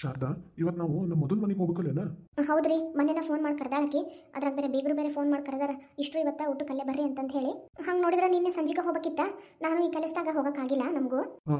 ಶಾರದಾ, ಇವತ್ತು ನಾವು ನಮ್ಮ ಮೊದಲ ಮನೆಗೆ ಹೋಗ್ಬೇಕಲ್ಲೇನ? ಹೌದ್ರಿ, ಮೊನ್ನೆ ಫೋನ್ ಮಾಡಿ ಕರೆದಾಳಕಿ. ಅದ್ರಾಗ ಬೇರೆ ಬೀಗರು ಬೇರೆ ಫೋನ್ ಮಾಡಿ ಕರೆದಾರ. ಇಷ್ಟು ಇವತ್ತ ಊಟಕ್ಕಲ್ಲೇ ಬರ್ರಿ ಅಂತಂತ ಹೇಳಿ. ಹಂಗೆ ನೋಡಿದ್ರೆ ನಿನ್ನೆ ಸಂಜೆಗೆ ಹೋಗ್ಬೇಕಿತ್ತ. ನಾನು ಈ ಕೆಲಸದಾಗ ಹೋಗಕ್ಕಾಗಿಲ್ಲ ನಮಗೂ.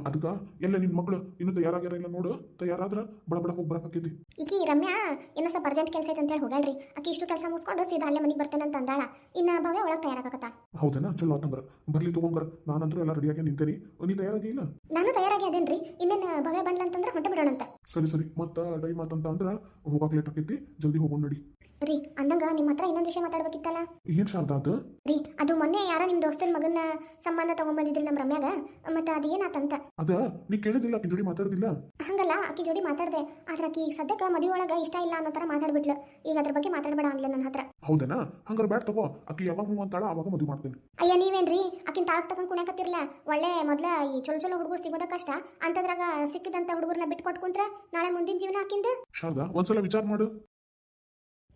ಅದಕ್ಕೆ ಎಲ್ಲ ನಿನ್ನ ಮಕ್ಕಳು ಇನ್ನೂ ತಯಾರಾಗ್ಯಾರ ಇಲ್ಲ ನೋಡು. ತಯಾರಾದ್ರೆ ಬಡ ಬಡ ಹೋಗಿ ಬರಕಾಕೈತಿ. ಈಕಿ ರಮ್ಯಾ ಏನೋ ಸ್ವಲ್ಪ ಅರ್ಜೆಂಟ್ ಕೆಲಸ ಐತೆ ಅಂತ ಹೇಳಿ ಹೋಗಲ್ರಿ. ಆಕಿ ಇಷ್ಟು ಕೆಲಸ ಮುಗಿಸ್ಕೊಂಡು ಸೀದಾ ಅಲ್ಲೇ ಮನೆಗೆ ಬರ್ತೇನೆ ಅಂತ ಅಂದಾಳ. ಇನ್ನು ಭವ್ಯ ಒಳಗೆ ತಯಾರಾಗತ್ತ. ಹೌದೇನಾ? ಚಲೋ ಆತಂದ್ರ ಬರ್ಲಿ ತಗೊಂಬರ. ನಾನಂತರೂ ಎಲ್ಲ ರೆಡಿಯಾಗಿ ನಿಂತೇನಿ. ನೀ ತಯಾರಾಗಿ ಇಲ್ಲ? ನಾನು ತಯಾರಾಗಿ ಅದೇನ್ರಿ. ಇನ್ನೇನು ಭವ್ಯ ಬಂದ್ಲ ಅಂತಂದ್ರೆ ಹೊಂಟ ಬಿಡೋಣಂತ. ಸರಿ ಮತ್ತೆ ಟೈಮ್ ಆತಂತ ಅಂದ್ರೆ ಹೋಗಕ್ಕೆ ಲೇಟ್ ಆಕೈತಿ. ಜಲ್ದಿ ಹೋಗೋಣ ನಡಿ. ರೀ ಅಂದಂಗ ನಿಮ್ಮ ಹತ್ರ ಇನ್ನೊಂದು ವಿಷಯ ಮಾತಾಡ್ಬೇಕಿತ್ತಲ್ಲ. ಏನ್ ಶಾರದಾ ಅದು? ರೀ ಅದು ಮೊನ್ನೆ ಯಾರ ನಿಮ್ಮ ದೋಸ್ತನ ಮಗನ ಸಂಬಂಧ ತಗೊಂಡ್ಬಂದಿದ್ರಿ ನಮ್ಮ ರಮ್ಯಾಗ. ಮತ್ತೆ ಅದು ಏನಾತಂತ? ಅದ ನೀ ಕೇಳಿದಿಲ್ಲ? ಆಕಿ ಜೋಡಿ ಮಾತಾಡೋದಿಲ್ಲ? ಹಂಗಲ್ಲ, ಆಕಿ ಜೋಡಿ ಮಾತಾಡ್ದೆ. ಆದ್ರೆ ಆಕಿ ಈಗ ಸದ್ಯಕ್ಕೆ ಮದುವೆ ಒಳಗ ಇಷ್ಟ ಇಲ್ಲ ಅನ್ನೋ ತರ ಮಾತಾಡ್ಬಿಟ್ಲು. ಈಗ ಅದ್ರ ಬಗ್ಗೆ ಮಾತಾಡ್ಬೇಡ ಅಂದ್ಲ ನನ್ನ ಹತ್ರ. ಹೌದೇನಾ? ಹಂಗಾರ ಬ್ಯಾಡ್ ತಗೋ. ಆಕಿ ಯಾವಾಗ ಹೂ ಅಂತಾಳ ಅವಾಗ ಮದುವೆ ಮಾಡ್ತೇನೆ. ಅಯ್ಯ ನೀವೇನ್ರಿ ಆಕಿನ ತಾಳಕ್ ತಗೊಂಡ್ ಕುಣ್ಯಾಕತ್ತಿರ್ಲ. ಒಳ್ಳೆ ಮೊದ್ಲ ಈ ಚೊಲೋ ಹುಡುಗರು ಸಿಗೋದ ಕಷ್ಟ ಅಂತದ್ರಾಗ ಸಿಕ್ಕಿದಂತ ಹುಡುಗರ್ನ ಬಿಟ್ಟು ಕೊಟ್ಕೊಂಡ್ರ ನಾಳೆ ಮುಂದಿನ ಜೀವನ ಆಕಿಂದ. ಶಾರದಾ, ಒಂದ್ಸಲ ವಿಚಾರ ಮಾಡು.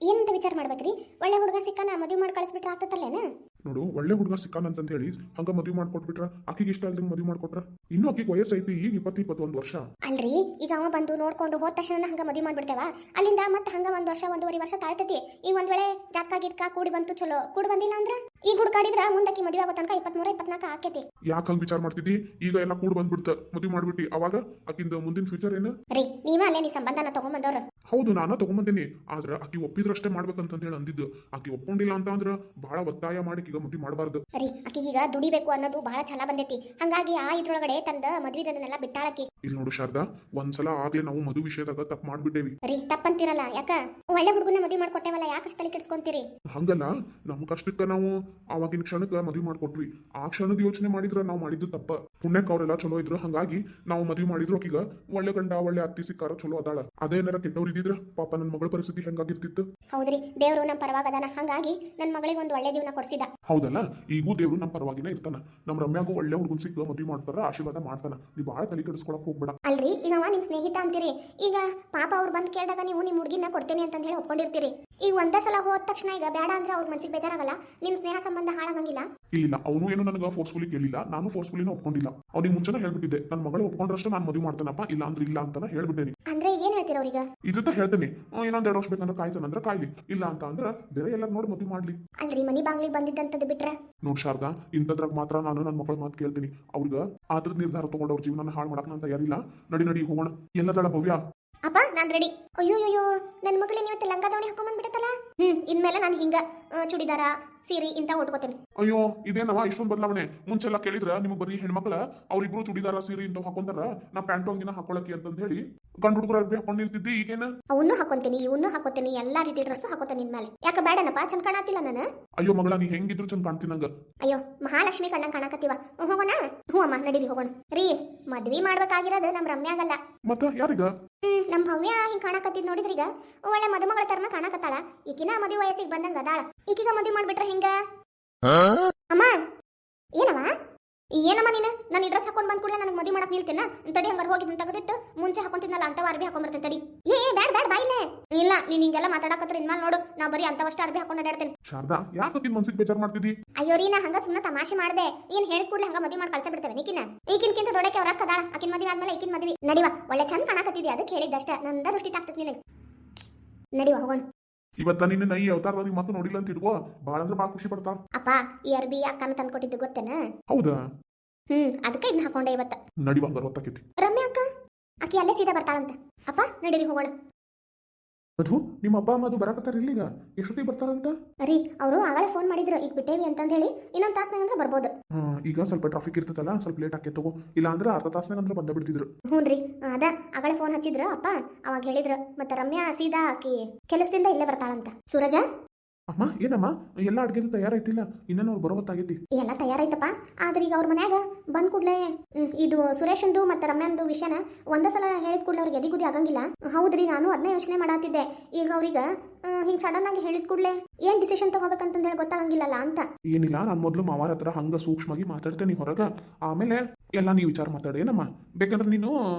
ಏನಂತ ವಿಚಾರ ಮಾಡ್ಬೇಕ್ರಿ? ಒಳ್ಳೆ ಹುಡುಗ ಸಿಕ್ಕನ ಮದುವೆ ಮಾಡಿ ಕಳಿಸ್ಬಿಟ್ರೆ ಆಗ್ತತ್ತಲ್ಲೇನ? ನೋಡು, ಒಳ್ಳೆ ಹುಡುಗ ಸಿಕ್ಕಾನಂತ ಹೇಳಿ ಹಂಗ ಮದುವೆ ಮಾಡ್ಕೊಟ್ಬಿಟ್ರ ಆಕಿಗೆ ಇಷ್ಟ ಇಲ್ದಂಗೆ ಮದುವೆ ಮಾಡ್ಕೊಟ್ರ ಇನ್ನೂ ಆಕಿಗೆ ವಯಸ್ಸು ಐತಿ. ಈಗ 20-21 ವರ್ಷ ಅಲ್ರಿ. ಈಗ ಅವ ಬಂದು ನೋಡ್ಕೊಂಡು ಹೋದ ತಕ್ಷಣ ಹಂಗ ಮದುವೆ ಮಾಡ್ಬಿಡ್ತೇವ. ಅಲ್ಲಿಂದ ಮತ್ತೆ ಹಂಗ 1 ವರ್ಷ 1.5 ವರ್ಷ ತಾಳ್ತೈತಿ. ಈಗ ಒಂದ್ ವೇಳೆ ಜಾತಕ ಗೀತ್ಕ ಕೂಡಿ ಬಂತು ಚಲೋ, ಕೂಡಿ ಬಂದಿಲ್ಲ ಅಂದ್ರ ಈಗ ಹುಡುಕಾಡಿದ್ರ ಮುಂದಕ್ಕೆ ಮದುವೆ ಆಗೋ ತನಕ 23-24 ಆಕೇತಿ. ಯಾಕೆ ಹಂಗ ವಿಚಾರ ಮಾಡ್ತಿದ್ದಿ? ಈಗ ಎಲ್ಲ ಕೂಡ್ ಬಂದ್ಬಿಡ್ತ, ಮದುವೆ ಮಾಡ್ಬಿಟ್ಟಿ. ಅವಾಗ ಆಕಿಂದ ಮುಂದಿನ ಫ್ಯೂಚರ್ ಏನು? ರೀ ನೀವ ಅಲ್ಲೇ ನೀ ಸಂಬಂಧನ ತಗೊಂಬಂದವ್ರು. ಹೌದು, ನಾನು ತಗೊಂಬಂದಿನಿ. ಆದ್ರ ಆಕಿ ಒಪ್ಪಿದ್ರಷ್ಟೇ ಮಾಡ್ಬೇಕಂತ ಹೇಳಿ ಅಂದಿದ್ದು. ಆಕಿ ಒಪ್ಕೊಂಡಿಲ್ಲ ಅಂತ ಅಂದ್ರ ಬಹಳ ಒತ್ತಾಯ ಮಾಡಿ ಈಗ ಮದುವೆ ಮಾಡಬಾರ್ದು. ರೀ ಆಕಿಗೀಗ ದುಡಿಬೇಕು ಅನ್ನೋದು ಬಹಳ ಛಲ ಬಂದೈತಿ. ಹಂಗಾಗಿ ಆ ಇದ್ರೊಳಗಡೆ ತಂದ ಮದ್ವಿದನ್ನೆಲ್ಲ ಬಿಟ್ಟಾಳಕಿ. ಇಲ್ಲಿ ನೋಡು ಶಾರದಾ, ಒಂದ್ಸಲ ಆಗ್ಲೇ ನಾವು ಮದುವೆ ವಿಷಯದಾಗ ತಪ್ಪು ಮಾಡ್ಬಿಟ್ಟೇವಿ. ರೀ ತಪ್ಪಂತಿರಲ್ಲ. ಯಾಕ ಒಳ್ಳೆ ಹುಡುಗನ ಮದುವೆ ಮಾಡ್ಕೊಟ್ಟೇವಲ್ಲ, ಯಾಕಷ್ಟು ತಲೆ ಕೆಡ್ಸ್ಕೊಂತೀರಿ? ಹಂಗಲ್ಲ, ನಮ್ಮ ಕಷ್ಟಕ್ಕ ನಾವು ಆವಾಗಿನ ಕ್ಷಣಕ್ಕೆ ಮದುವೆ ಮಾಡ್ಕೊಟ್ವಿ. ಆ ಕ್ಷಣದ ಯೋಚನೆ ಮಾಡಿದ್ರ ನಾವು ಮಾಡಿದ್ದು ತಪ್ಪ. ಪುಣ್ಯಕ್ಕೆ ಅವರೆಲ್ಲ ಚಲೋ ಇದ್ರು, ಹಂಗಾಗಿ ನಾವು ಮದುವೆ ಮಾಡಿದ್ರು. ಆಕಿಗ ಒಳ್ಳೆ ಗಂಡ ಒಳ್ಳೆ ಅತ್ತಿ ಸಿಕ್ಕಾರ, ಚಲೋ ಅದಾಳ. ಅದೇನಾರ ಕೆಟ್ಟವ್ರು ಇದ್ದಿದ್ರ ಪಾಪ ನನ್ನ ಮಗಳ ಪರಿಸ್ಥಿತಿ ಹೆಂಗಾಗಿರ್ತಿತ್ತು. ಹೌದ್ರಿ, ದೇವ್ರು ನಮ್ಮ ಪರವಾಗ ಅದಾನ. ಹಂಗಾಗಿ ನನ್ನ ಮಗಳಿಗೆ ಒಂದು ಒಳ್ಳೆ ಜೀವನ ಕೊಡ್ಸಿದ. ಹೌದಲ್ಲ, ಈಗೂ ದೇವ್ರು ನಮ್ಮ ಪರವಾಗಿನೇ ಇರ್ತಾನ. ನಮ್ಮ ರಮ್ಯಾಗೂ ಒಳ್ಳೆ ಹುಡುಗನ್ ಸಿಕ್ಕ ಮದುವೆ ಮಾಡ್ತಾರ, ಆಶೀರ್ವಾದ ಮಾಡ್ತಾನ. ನೀವು ಬಾಳ ತಲೆ ಕೆಡಿಸ್ಕೊಳಕ್ ಹೋಗ್ಬೇಡ. ಅಲ್ರಿ, ಈಗ ಅವ ನಿಮ್ ಸ್ನೇಹಿತ ಅಂತೀರಿ. ಈಗ ಪಾಪ ಅವ್ರು ಬಂದ್ ಕೇಳಿದಾಗ ನೀವು ನಿಮ್ ಹುಡುಗಿನ ಕೊಡ್ತೇನೆ ಅಂತ ಹೇಳಿ ಒಪ್ಕೊಂಡಿರ್ತೀರಿ. ಈಗ ಒಂದೇ ಸಲ ಹೋದ ತಕ್ಷಣ ಈಗ ಬೇಡ ಅಂದ್ರೆ ಅವ್ರ ಮನ್ಸಿಗೆ ಬೇಜಾರಾಗಲ್ಲ? ನಿಮ್ ಸ್ನೇಹ ಸಂಬಂಧ ಹಾಳಾಗಂಗಿಲ್ಲ? ಇಲ್ಲ, ಅವನು ಏನು ನನಗೆ ಫೋರ್ಸ್ಫುಲಿ ಕೇಳಿಲ್ಲ, ನಾನು ಫೋರ್ಸ್ಫುಲಿನ ಒಪ್ಕೊಂಡಿಲ್ಲ. ಅವ್ನಿಗೆ ಮುಂಚೆನೇ ಹೇಳ್ಬಿಟ್ಟಿದ್ದೆ, ನನ್ನ ಮಗಳು ಒಪ್ಕೊಂಡ್ರಷ್ಟೇ ನಾನು ಮದುವೆ ಮಾಡ್ತೇನಪ್ಪ, ಇಲ್ಲ ಅಂದ್ರೆ ಇಲ್ಲ ಅಂತಾನೆ ಹೇಳ್ಬಿಟ್ಟೇನಿ. ಅಂದ್ರೆ ಈಗ ಏನ್ ಹೇಳ್ತೀರ ಅವ್ರಿಗೆ? ಇದ್ದ ಹೇಳ್ತೇನೆ, ಇನ್ನೊಂದ್ 2 ವರ್ಷ ಬೇಕಂದ್ರೆ ಕಾಯ್ತಾನಂದ್ರೆ ಕಾಯ್ಲಿ, ಇಲ್ಲ ಅಂತ ಅಂದ್ರೆ ಬೇರೆ ಎಲ್ಲ ನೋಡಿ ಮದುವೆ ಮಾಡ್ಲಿ. ಅಲ್ರಿ, ಮನಿ ಬಾಗ್ಲಿಗೆ ಬಂದಿದ್ದಂತದ್ದು ಬಿಟ್ರೆ? ನೋಡ್ ಶಾರದಾ, ಇಂಥದ್ರಾಗ ಮಾತ್ರ ನಾನು ನನ್ನ ಮಕ್ಕಳ ಮಾತು ಕೇಳ್ತೀನಿ. ಅವ್ರಿಗೆ ಆದ್ರ ನಿರ್ಧಾರ ತಗೊಂಡು ಅವ್ರ ಜೀವನ ಹಾಳು ಮಾಡಕ್ ನಾನು ತಯಾರಿಲ್ಲ. ನಡಿ ಹೋಗೋಣ. ಎಲ್ಲದಳ ಭವ್ಯ? ಅಪ್ಪ ನಾನ್ ರೆಡಿ. ಅಯ್ಯೋ ನನ್ನ ಮಗಳಿಗೆ ಇವತ್ತು ಲಂಗ ದಾವಣಿ ಹಾಕೊಂಡ್ಬಂದ್ಬಿಟ್ಟಲ್ಲ. ಇನ್ಮೇಲೆ ನಾನು ಹಿಂಗ ಚೂಡಿದಾರ ಸೀರೆ ಇಂತ ಉಟ್ಕೋತೇನೆ. ಅಯ್ಯೋ, ಇದೇನವ ಇಷ್ಟೊಂದು ಬದಲಾವಣೆ? ಮುಂಚೆಲ್ಲ ಕೇಳಿದ್ರ ನಿಮ್ಗೆ ಬರೀ ಹೆಣ್ಮಕ್ಳ ಅವ್ರಿಬ್ರು ಚೂಡಿದಾರ ಸೀರೆ ಇಂತ ಹಾಕೊಂತಾರ, ನಾ ಪ್ಯಾಂಟು ಅಂಗಿನ ಹಾಕೊಳಕ್ಕೆ ಅಂತ ಹೇಳಿ ಗಂಡು ಹುಡುಗರ ಹಾಕೊಂಡು ನಿಲ್ತಿದ್ದಿ. ಈಗೇನ ಅವನ್ನೂ ಹಾಕೊಂತೀನಿ, ಇವನ್ನೂ ಹಾಕೋತೀನಿ, ಎಲ್ಲಾ ರೀತಿ ಡ್ರೆಸ್ ಹಾಕೋತೀನಿ. ನಿನ್ಮೇಲೆ ಯಾಕೆ ಬೇಡನಪ್ಪ? ಚಂದ ಕಾಣತಿಲ್ಲ ನಾನು? ಅಯ್ಯೋ ಮಗಳ, ನೀ ಹೆಂಗಿದ್ರು ಚಂದ ಕಾಣ್ತೀನಿ ನಂಗ. ಅಯ್ಯೋ ಮಹಾಲಕ್ಷ್ಮಿ ಕಣ್ಣಂಗ್ ಕಾಣಕತ್ತೀವ. ಹೋಗೋಣ? ಹ್ಞೂ ಅಮ್ಮ, ನಡೀರಿ ಹೋಗೋಣ. ರೀ ಮದ್ವಿ ಮಾಡ್ಬೇಕಾಗಿರೋದು ನಮ್ ರಮ್ಯಾಗಲ್ಲ. ಮತ್ತ ಯಾರಿಗ? ನಮ್ ಭವ್ಯ ಹಿಂಗ್ ಕಾಣಕತ್ತಿದ್ ನೋಡಿದ್ರೀಗ ಒಳ್ಳೆ ಮದುಮಗಳ ತರನ ಕಾಣಕತ್ತಾಳ. ಈಕಿನ ಮದುವೆ ವಯಸ್ಸಿಗೆ ಬಂದಂಗ ಅದಾಳ. ಈಕಿಗ ಮದುವೆ ಮಾಡ್ಬಿಟ್ರೆ ಹಿಂಗ? ಅಮ್ಮ ಏನಮ್ಮ ನೀನು? ನಾನು ಈ ಡ್ರೆಸ್ ಹಾಕೊಂಡ್ ಬಂದ್ ಕೂಡಲೇ ನನಗೆ ಮದುವೆ ಮಾಡಕ್ ನಿಲ್ತೇನ? ತಡಿ, ಹಂಗಾರ ಹೋಗಿದ್ ತೆಗೆದಿಟ್ಟು ಮುಂಚೆ ಹಾಕೊಂತಿದ್ನಲ್ಲ ಅಂತವ ಅರ್ಬಿ ಹಾಕೊಂಡ್ಬರ್ತೇನೆ. ತಡಿ. ಬ್ಯಾಡ ಬಾಯ್ಲೆ. ಇಲ್ಲ, ನೀನ್ ಹಿಂಗೆಲ್ಲ ಮಾತಾಡಕತ್ರ ಇನ್ಮೇಲೆ ನೋಡು, ನಾ ಬರೀ ಅಂತವಷ್ಟ ಅರ್ಬಿ ಹಾಕೊಂಡು ಅಡ್ಯಾಡ್ತೇನೆ. ಶಾರದಾ, ಯಾಕೆ ಮನ್ಸಿಗೆ ಬೇಜಾರ್ ಮಾಡ್ತಿದ್ದಿ? ಅಯ್ಯೋ ರೀ, ನಾ ಹಂಗ ಸುಮ್ಮನೆ ತಮಾಷೆ ಮಾಡ್ದೆ. ಏನ್ ಹೇಳಿದ ಕೂಡಲೇ ಹಂಗ ಮದುವೆ ಮಾಡಿ ಕಳ್ಸ ಬಿಡ್ತೇವೆ ಈಗಿನ್ಕಿಂತ ದೊಡ್ಡಕ್ಕೆ ಅವ್ರ ಅಕ್ಕದ. ಆಕಿನ ಮದುವೆ ಆದ್ಮೇಲೆ ಈಕಿನ ಮದುವೆ. ನಡಿವಾ, ಒಳ್ಳೆ ಚಂದ ಕಾಣಕತ್ತಿದ್ದಿ, ಅದಕ್ಕೆ ಹೇಳಿದ್ದಷ್ಟ. ನಂದ ದೃಷ್ಟಿ ತಾಗ್ತದೆ ನಿನಗೆ. ನಡಿವಾ ಹೋಗೋಣ. ಇವತ್ತ ನಿನ್ನ ಈ ಅವತಾರದಾಗ ಮತ್ತೆ ನೋಡಿಲ್ಲ ಅಂತ ಇಟ್ಕೋ, ಬಾಳ ಅಂದ್ರೆ ಬಾಳ ಖುಷಿ ಪಡ್ತಾಳ. ಅಪ್ಪ, ಈ ಅರ್ಬಿ ಅಕ್ಕನ ತಂದ್ಕೊಟ್ಟಿದ್ದು ಗೊತ್ತೇನ? ಹೌದಾ? ಅದಕ್ಕೆ ಇದನ್ನ ಹಾಕೊಂಡೆ ಇವತ್ತ. ನಡಿವಾ, ಗೊತ್ತಾಕೈತಿ. ರಮ್ಯಾ ಅಕ್ಕ ಆಕಿ ಅಲ್ಲೇ ಸೀದಾ ಬರ್ತಾಳಂತ. ಅಪ್ಪ ನಡೀರಿ ಹೋಗೋಣ. ಮಧು, ನಿಮ್ಮ ಅಪ್ಪ ಅಮ್ಮ ಅದು ಬರಾಕತ್ತಾರ ಇಲ್ಲಿಗ? ಎಷ್ಟೊತ್ತಿಗೆ ಬರ್ತಾರಂತ? ರೀ ಅವರು ಆಗಳೇ ಫೋನ್ ಮಾಡಿದ್ರು, ಈಗ ಬಿಟ್ಟೇವಿ ಅಂತಂದ ಹೇಳಿ. ಇನ್ನೊಂದು ತಾಸ್ನಾಗ ಅಂದ್ರೆ ಬರ್ಬೋದು. ಈಗ ಸ್ವಲ್ಪ ಟ್ರಾಫಿಕ್ ಇರ್ತದಲ್ಲ, ಸ್ವಲ್ಪ ಲೇಟ್ ಆಕೈತೆ ತಗೋ. ಇಲ್ಲ ಅಂದ್ರೆ ಅರ್ಧ ತಾಸ್ನಾಗ ಅಂದ್ರೆ ಬಂದ ಬಿಡ್ತಿದ್ರು. ಹ್ಞೂ ಅದ ಆಗಳೇ ಫೋನ್ ಹಚ್ಚಿದ್ರು ಅಪ್ಪ, ಅವಾಗ ಹೇಳಿದ್ರು. ಮತ್ತೆ ರಮ್ಯಾ ಸೀದಾ ಆಕಿ ಕೆಲಸದಿಂದ ಇಲ್ಲೇ ಬರ್ತಾಳಂತ. ಸೂರಜ, ಅಮ್ಮ ಏನಮ್ಮ, ಎಲ್ಲ ಅಡ್ಗೆದು ತಯಾರೈತಿಲ್ಲ? ಇನ್ನೇನು ಅವ್ರು ಬರೋ ಹೊತ್ತಾಗೈತಿ. ಎಲ್ಲ ತಯಾರೈತಪ್ಪ. ಆದ್ರೆ ಈಗ ಅವ್ರ ಮನ್ಯಾಗ ಬಂದ್ ಕೂಡ್ಲೆ ಇದು ಸುರೇಶಂದು ಮತ್ತೆ ರಮ್ಯಾಂದು ವಿಷಯನ ಒಂದೇ ಸಲ ಹೇಳಿದ ಕೂಡಲೇ ಅವ್ರಿಗೆ ಎದಿಗುದಿ ಆಗಂಗಿಲ್ಲ. ಹೌದ್ರಿ, ನಾನು ಅದನ್ನೇ ಯೋಚನೆ ಮಾಡತ್ತಿದ್ದೆ. ಈಗ ಅವ್ರೀಗ ಹಿಂಗ್ ಸಡನ್ ಆಗಿ ಹೇಳಿದ ಕೂಡಲೇ ಏನ್ ಡಿಸಿಷನ್ ತಗೋಬೇಕಂತ ಹೇಳಿ ಗೊತ್ತಾಗಂಗಿಲ್ಲಲ್ಲ ಅಂತ. ಏನಿಲ್ಲ, ನಾನು ಮೊದಲು ಮಾವಾರ ಹತ್ರ ಹಂಗ ಸೂಕ್ಷ್ಮವಾಗಿ ಮಾತಾಡ್ತೇನೆ ಹೊರಗ, ಆಮೇಲೆ ಎಲ್ಲ ನೀವು ವಿಚಾರ ಮಾತಾಡಿ. ಏನಮ್ಮ, ಬೇಕಂದ್ರೆ ನೀನು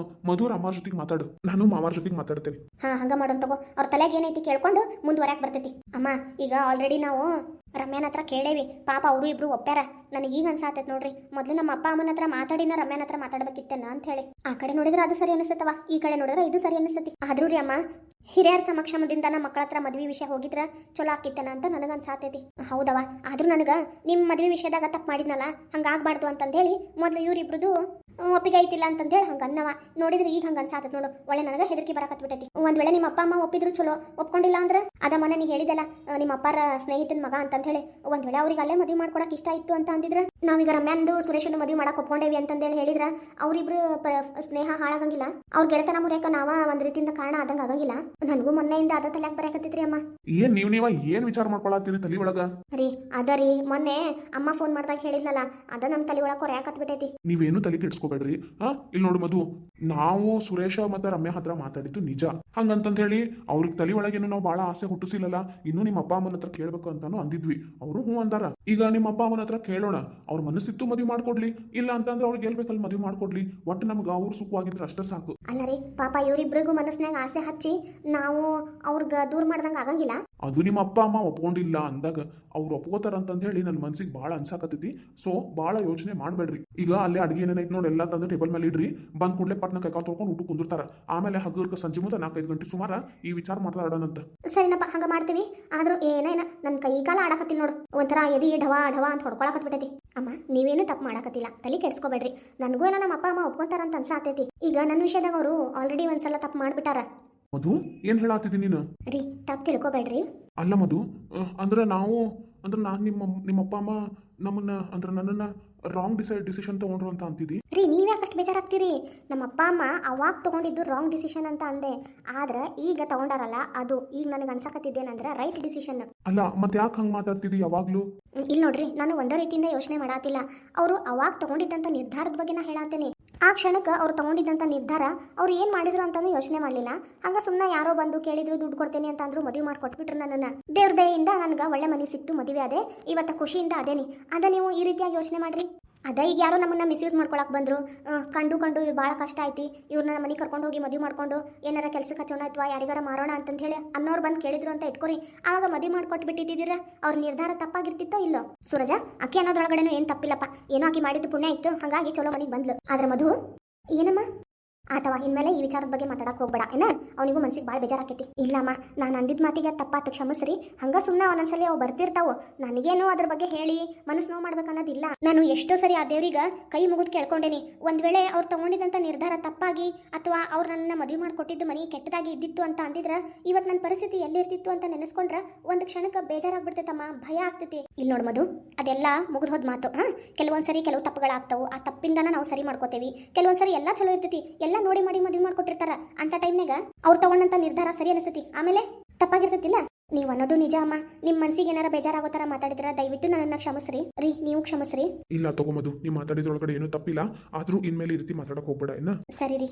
ಮಧುರ ಅಮ್ಮಾರ ಜೊತೆಗೆ ಮಾತಾಡು, ನಾನು ಮಾವಾರ ಜೊತೆಗೆ ಮಾತಾಡ್ತೇನೆ. ಹಂಗ ಮಾಡೋನ್ ತಗೋ. ಅವ್ರ ತಲೆಗೆ ಏನೈತಿ ಕೇಳ್ಕೊಂಡು ಮುಂದುವರ್ಯಾಕ್ ಬರ್ತೈತಿ. ಅಮ್ಮ, ಈಗ ಆಲ್ರೆಡಿ ನಾವು ರಮ್ಯಾನ ಹತ್ರ ಕೇಳೇವಿ. ಪಾಪ ಅವರು ಇಬ್ರು ಒಪ್ಪ್ಯಾರ. ನನಗೆ ಈಗ ಅನ್ಸಾತೈತೆ ನೋಡ್ರಿ, ಮೊದಲು ನಮ್ಮ ಅಪ್ಪ ಅಮ್ಮನ ಹತ್ರ ಮಾತಾಡಿನ ರಮ್ಯಾನ ಹತ್ರ ಮಾತಾಡ್ಬೇಕಿತ್ತೇನ ಅಂತ ಹೇಳಿ. ಆ ಕಡೆ ನೋಡಿದ್ರೆ ಅದು ಸರಿ ಅನಿಸ್ತವ, ಈ ಕಡೆ ನೋಡಿದ್ರೆ ಇದು ಸರಿ ಅನಿಸ್ತತಿ. ಆದ್ರೂ ರೀ ಅಮ್ಮ, ಹಿರಿಯರ ಸಮಕ್ಷಮದಿಂದ ನಮ್ಮ ಮಕ್ಕಳ ಹತ್ರ ಮದ್ವೆ ವಿಷಯ ಹೋಗಿದ್ರ ಚಲೋ ಆಕಿತ್ತೇನ ಅಂತ ನನಗೆ ಅನ್ಸಾತೈತಿ. ಹೌದವ, ಆದ್ರೂ ನನಗೆ ನಿಮ್ಮ ಮದ್ವೆ ವಿಷಯದಾಗ ತಪ್ಪು ಮಾಡಿದ್ನಲ್ಲ, ಹಂಗಾಗ್ಬಾರ್ದು ಅಂತಂದೇಳಿ ಮೊದಲು ಇವ್ರಿಬ್ರದು ಒಪ್ಪಿಗೆ ಐತಿಲ್ಲ ಅಂತಂದೇಳಿ ಹಂಗೆ ಅನ್ನವ. ನೋಡಿದ್ರೆ ಈಗ ಹಂಗೆ ಅನ್ಸಾತೈತೆ ನೋಡು, ಒಳ್ಳೆ ನನಗೆ ಹೆದರಿಕೆ ಬರಕತ್ಬಿಟ್ಟೈತಿ. ಒಂದ್ ವೇಳೆ ನಿಮ್ಮ ಅಪ್ಪ ಅಮ್ಮ ಒಪ್ಪಿದ್ರು ಚಲೋ, ಒಪ್ಕೊಂಡಿಲ್ಲ ಅಂದ್ರೆ ಅದ ಮೊನ್ನೆ ನೀ ಹೇಳಿದಲ್ಲ ನಿಮ್ಮ ಅಪ್ಪರ ಸ್ನೇಹಿತನ ಮಗ ಅಂತ ಹೇಳಿ, ಒಂದ್ ವೇಳೆ ಅವ್ರಿಗೆ ಅಲ್ಲೇ ಮದುವೆ ಮಾಡ್ಕೊಡಕ್ ಇಷ್ಟ ಇತ್ತು ಅಂತ ಅಂದಿದ್ರ, ನಾವೀಗ ರಮ್ಯಾಂದು ಸುರೇಶನ ಮದುವೆ ಮಾಡಕ್ ಒಪ್ಕೊಂಡೇವಿ ಅಂತಂದೇಳಿ ಹೇಳಿದ್ರ ಅವ್ರಿಬ್ರು ಸ್ನೇಹ ಹಾಳಾಗಂಗಿಲ್ಲ, ಅವ್ರ ಗೆಳತನ ಮುರಿಯಕ ನಾವ ಒಂದ್ ರೀತಿಯಿಂದ ಕಾರಣ ಆದಂಗ ಆಗಂಗಿಲ್ಲ. ನನಗೂ ಮೊನ್ನೆಯಿಂದ ಅದ ತಲೆಯಾಗ ಬರಕತ್ತೈತ್ರಿ ಅಮ್ಮ. ಏನ್ ನೀವ ಏನ್ ವಿಚಾರ ಮಾಡ್ಕೊಳತ್ತೀರಿ ತಲಿ ಒಳಗ? ರೀ ಅದರಿ ಮೊನ್ನೆ ಅಮ್ಮ ಫೋನ್ ಮಾಡ್ದಾಗ ಹೇಳಿದ್ಲಲ್ಲ, ಅದ ನಮ್ ತಲೆ ಒಳಗ ಕೊರೆಯಾಕತ್ಬಿಟ್ಟೈತಿ. ನೀವೇನು ತಲೆ ಕೆಡ್ಸ್ಕೊಬೇಡ್ರಿ. ಇಲ್ಲಿ ನೋಡಿ ಮಧು, ನಾವು ಸುರೇಶ ಮತ್ತೆ ರಮ್ಯಾ ಹತ್ರ ಮಾತಾಡಿದ್ದು ನಿಜ. ಹಂಗಂತ ಹೇಳಿ ಅವ್ರಿಗೆ ತಲೆ ಒಳಗೇನು ನಾವು ಬಹಳ ಆಸೆ ಹುಟ್ಟಿಸಿಲ್ಲಲ್ಲ, ಇನ್ನು ನಿಮ್ಮ ಅಪ್ಪ ಅಮ್ಮನ ಹತ್ರ ಕೇಳ್ಬೇಕು ಅಂತಾನು ಅಂದಿದ್ವಿ. ಅವರು ಹ್ಞೂ ಅಂದಾರ. ಈಗ ನಿಮ್ಮ ಅಪ್ಪ ಅಮ್ಮನ ಹತ್ರ ಕೇಳೋಣ, ಅವ್ರ ಮನಸ್ಸಿತ್ತು ಮದುವೆ ಮಾಡ್ಕೊಡ್ಲಿ, ಇಲ್ಲ ಅಂತಂದ್ರೆ ಅವ್ರಿಗೆ ಗೆಲ್ಬೇಕಲ್ಲಿ ಮದುವೆ ಮಾಡ್ಕೊಡ್ಲಿ. ಒಟ್ಟು ನಮ್ಗೆ ಅವ್ರು ಸುಖವಾಗಿದ್ರೆ ಅಷ್ಟೇ ಸಾಕು. ಅಲ್ಲ ರೀ ಪಾಪ ಇವ್ರಿಬ್ರಿಗೂ ಮನಸ್ಸಿನಾಗ ಆಸೆ ಹಚ್ಚಿ ನಾವು ಅವ್ರಿಗೆ ದೂರ ಮಾಡ್ದಂಗ ಆಗಂಗಿಲ್ಲ. ಅದು ನಿಮ್ಮ ಅಪ್ಪ ಅಮ್ಮ ಒಪ್ಕೊಂಡಿಲ್ಲ ಅಂದಾಗ ಅವ್ರು ಒಪ್ಕೋತಾರ ಅಂತ ಹೇಳಿ ನನ್ನ ಮನ್ಸಿಗೆ ಭಾಳ ಅನ್ಸಾಕತ್ತೈತಿ. ಸೊ ಭಾಳ ಯೋಚನೆ ಮಾಡಬೇಡ್ರಿ. ಈಗ ಅಲ್ಲೇ ಅಡಿಗೆ ಏನೇನೈತೆ ನೋಡಿ ಎಲ್ಲ ತಂದು ಟೇಬಲ್ ಮೇಲೆ ಇಡ್ರಿ. ಬಂದ್ ಕೂಡಲೇ ಪಟ್ನ ಕೈಕಾಲು ತೊಳ್ಕೊಂಡು ಊಟ ಕುಂದಿರ್ತಾರ. ಆಮೇಲೆ ಹಗ್ಗರ್ಕ ಸಂಜೆ ಮುಂದೆ 4-5 ಗಂಟೆ ಸುಮಾರ ಈ ವಿಚಾರ ಮಾತಾಡೋಣಂತ. ಸರಿನಪ್ಪ, ಹಂಗ ಮಾಡ್ತೀವಿ. ಆದ್ರೂ ಏನೇನ ನನ್ನ ಕೈ ಕಾಲ ಆಡಕತ್ತಿಲ್ಲ ನೋಡು, ಒಂಥರ ಎದಿ ಢವಾ ಢವಾ ಅಂತ ಹೊಡ್ಕೊಳಕತ್ಬಿಟ್ಟೈತಿ. ಅಮ್ಮ ನೀವೇನು ತಪ್ಪು ಮಾಡಕತ್ತಿಲ್ಲ, ತಲೆ ಕೆಡ್ಸ್ಕೊಬೇಡ್ರಿ. ನನಗೂ ಏನೋ ನಮ್ಮ ಅಪ್ಪ ಅಮ್ಮ ಒಪ್ಕೊಂತಾರ ಅಂತ ಅನ್ಸಾತೈತಿ. ಈಗ ನನ್ನ ವಿಷಯದಾಗ ಅವರು ಆಲ್ರೆಡಿ ಒಂದ್ಸಲ ತಪ್ಪು ಮಾಡ್ಬಿಟ್ಟಾರ. ಮಧು, ಏನ್ ಹೇಳಾತಿದ್ದೀನಿ ನೀನು? ರೀ ತಪ್ಪು ತಿಳ್ಕೊಬೇಡ್ರಿ. ಅಲ್ಲ ಮಧು, ಅಂದ್ರೆ ನಾನು ನಿಮ್ಮ ಅಪ್ಪ ಅಮ್ಮ ನನ್ನನ್ನ ರಾಂಗ್ ಡಿಸಿಷನ್ ತಗೊಂಡ್ರು ಅಂತ ಅಂತಿದ್ದಿ. ರೀ ನೀವ್ ಯಾಕಷ್ಟು ಬೇಜಾರಾಗ್ತೀರಿ? ನಮ್ಮ ಅಪ್ಪ ಅಮ್ಮ ಅವಾಗ ತಗೊಂಡಿದ್ದು ರಾಂಗ್ ಡಿಸಿಷನ್ ಅಂತ ಅಂದೆ, ಆದ್ರೆ ಈಗ ತಗೊಂಡಾರಲ್ಲ ಅದು ಈಗ ನನಗೆ ಅನ್ಸಕತ್ತಿದ್ದೇನಂದ್ರೆ ರೈಟ್ ಡಿಸಿಷನ್. ಅಲ್ಲ ಮತ್ತೆ ಯಾಕೆ ಹಂಗೆ ಮಾತಾಡ್ತಿದ್ದಿ ಯಾವಾಗ್ಲೂ? ಇಲ್ಲಿ ನೋಡ್ರಿ, ನಾನು ಒಂದೇ ರೀತಿಯಿಂದ ಯೋಚನೆ ಮಾಡಾತಿಲ್ಲ. ಅವರು ಅವಾಗ ತಗೊಂಡಿದ್ದಂಥ ನಿರ್ಧಾರದ ಬಗ್ಗೆ ನಾ ಹೇಳಾತೇನೆ. ಆ ಕ್ಷಣಕ್ಕೆ ಅವ್ರು ತಗೊಂಡಿದ್ದಂಥ ನಿರ್ಧಾರ ಅವ್ರು ಏನು ಮಾಡಿದ್ರು ಅಂತಾನು ಯೋಚನೆ ಮಾಡಲಿಲ್ಲ. ಹಂಗ ಸುಮ್ಮನೆ ಯಾರೋ ಬಂದು ಕೇಳಿದ್ರು ದುಡ್ಡು ಕೊಡ್ತೇನೆ ಅಂತ ಅಂದ್ರು, ಮದುವೆ ಮಾಡ್ಕೊಟ್ಬಿಟ್ರು ನನ್ನನ್ನು. ದೇವ್ರ ದಯೆಯಿಂದ ನನಗೆ ಒಳ್ಳೆ ಮನೆ ಸಿಕ್ತು, ಮದುವೆ ಅದೇ ಇವತ್ತ ಖುಷಿಯಿಂದ ಅದೇನಿ. ಅದ ನೀವು ಈ ರೀತಿಯಾಗಿ ಯೋಚನೆ ಮಾಡ್ರಿ. ಅದ ಈಗ ಯಾರೋ ನಮ್ಮನ್ನ ಮಿಸ್ಯೂಸ್ ಮಾಡ್ಕೊಳಕ್ ಬಂದ್ರು, ಕಂಡು ಇವ್ರು ಭಾಳ ಕಷ್ಟ ಐತಿ, ಇವ್ರನ್ನ ಮನೆಗೆ ಕರ್ಕೊಂಡು ಹೋಗಿ ಮದುವೆ ಮಾಡ್ಕೊಂಡು ಏನಾರ ಕೆಲಸಕ್ಕೆ ಹಚ್ಚೋಣ ಅಥವಾ ಯಾರಿಗಾರ ಮಾರೋಣ ಅಂತ ಹೇಳಿ ಅನ್ನೋರು ಬಂದು ಕೇಳಿದ್ರು ಅಂತ ಇಟ್ಕೊರಿ. ಆವಾಗ ಮದುವೆ ಮಾಡ್ಕೊಟ್ಟು ಬಿಟ್ಟಿದ್ದೀರ, ಅವ್ರ ನಿರ್ಧಾರ ತಪ್ಪಾಗಿರ್ತಿತ್ತೋ ಇಲ್ಲೋ? ಸೂರಜ, ಅಕ್ಕಿ ಅನ್ನೋದ್ರೊಳಗಡೆನೂ ಏನು ತಪ್ಪಿಲ್ಲಪ್ಪ, ಏನೋ ಆಕಿ ಮಾಡಿದ್ದು ಪುಣ್ಯ ಇತ್ತು, ಹಾಗಾಗಿ ಚಲೋ ಮನೆಗೆ ಬಂದ್ಲು. ಆದ್ರೆ ಮಧು ಏನಮ್ಮ ಆತವ, ಇನ್ಮೇಲೆ ಈ ವಿಚಾರದ ಬಗ್ಗೆ ಮಾತಾಡಕ್ ಹೋಗ್ಬೇಡ ಏನ, ಅವನಿಗೂ ಮನ್ಸಿಗೆ ಭಾಳ ಬೇಜಾರಾಕೈತಿ. ಇಲ್ಲಮ್ಮ, ನಾನು ಅಂದಿದ್ದ ಮಾತಿಗೆ ತಪ್ಪಾತ, ಕ್ಷಮಿಸ್ರಿ. ಹಂಗ ಸುಮ್ಮನೆ ಒಂದೊಂದ್ಸಲಿ ಅವು ಬರ್ತಿರ್ತಾವು, ನನಗೇನು ಅದ್ರ ಬಗ್ಗೆ ಹೇಳಿ ಮನಸ್ಸು ನೋವು ಮಾಡ್ಬೇಕನ್ನೋದಿಲ್ಲ. ನಾನು ಎಷ್ಟೋ ಸರಿ ಆ ದೇವ್ರಿಗೆ ಕೈ ಮುಗಿದು ಕೇಳ್ಕೊಂಡೇನಿ. ಒಂದ್ ವೇಳೆ ಅವ್ರು ತಗೊಂಡಿದ್ದಂಥ ನಿರ್ಧಾರ ತಪ್ಪಾಗಿ ಅಥವಾ ಅವ್ರು ನನ್ನ ಮದುವೆ ಮಾಡಿಕೊಟ್ಟಿದ್ದು ಮನೆ ಕೆಟ್ಟದಾಗಿ ಇದ್ದಿತ್ತು ಅಂತ ಅಂದಿದ್ರೆ ಇವತ್ತು ನನ್ನ ಪರಿಸ್ಥಿತಿ ಎಲ್ಲಿರ್ತಿತ್ತು ಅಂತ ನೆನೆಸ್ಕೊಂಡ್ರೆ ಒಂದು ಕ್ಷಣಕ್ಕೆ ಬೇಜಾರಾಗ್ಬಿಡ್ತೈತಮ್ಮ, ಭಯ ಆಗ್ತೈತಿ. ಇಲ್ಲಿ ನೋಡು ಮಧು, ಅದೆಲ್ಲ ಮುಗಿದು ಹೋದ್ ಮಾತು. ಕೆಲವೊಂದ್ಸರಿ ಕೆಲವು ತಪ್ಪುಗಳಾಗ್ತಾವು, ಆ ತಪ್ಪಿಂದನ ನಾವು ಸರಿ ಮಾಡ್ಕೋತೇವಿ. ಕೆಲವೊಂದ್ಸರಿ ಎಲ್ಲ ಚಲೋ ಇರ್ತೈತಿ, ಎಲ್ಲ ನೋಡಿ ಮಾಡಿ ಮದುವೆ ಮಾಡ್ಕೊಟ್ಟಿರ್ತಾರ. ಅಂತ ಟೈಮ್ನಾಗ ಅವ್ರು ತಗೊಂಡಂತ ನಿರ್ಧಾರ ಸರಿ ಅನಿಸ್ತೈತಿ, ಆಮೇಲೆ ತಪ್ಪಾಗಿರ್ತೈತಿಲ್ಲ. ನೀವು ಅನ್ನೋದು ನಿಜ ಅಮ್ಮ. ನಿಮ್ಮ ಮನ್ಸಿಗೆ ಏನಾರ ಬೇಜಾರಾಗೋ ಥರ ಮಾತಾಡಿದ್ರೆ ದಯವಿಟ್ಟು ನನ್ನನ್ನು ಕ್ಷಮಿಸ್ರಿ. ರೀ ನೀವು ಕ್ಷಮಿಸ್ರಿ. ಇಲ್ಲ ತಗೊಂಬದು, ನೀವು ಮಾತಾಡಿದ್ರೊಳಗಡೆ ಏನೂ ತಪ್ಪಿಲ್ಲ. ಆದ್ರೂ ಇನ್ಮೇಲೆ ಈ ರೀತಿ ಮಾತಾಡಕ್ ಹೋಗ್ಬೇಡ ಏನ. ಸರಿ ರೀ.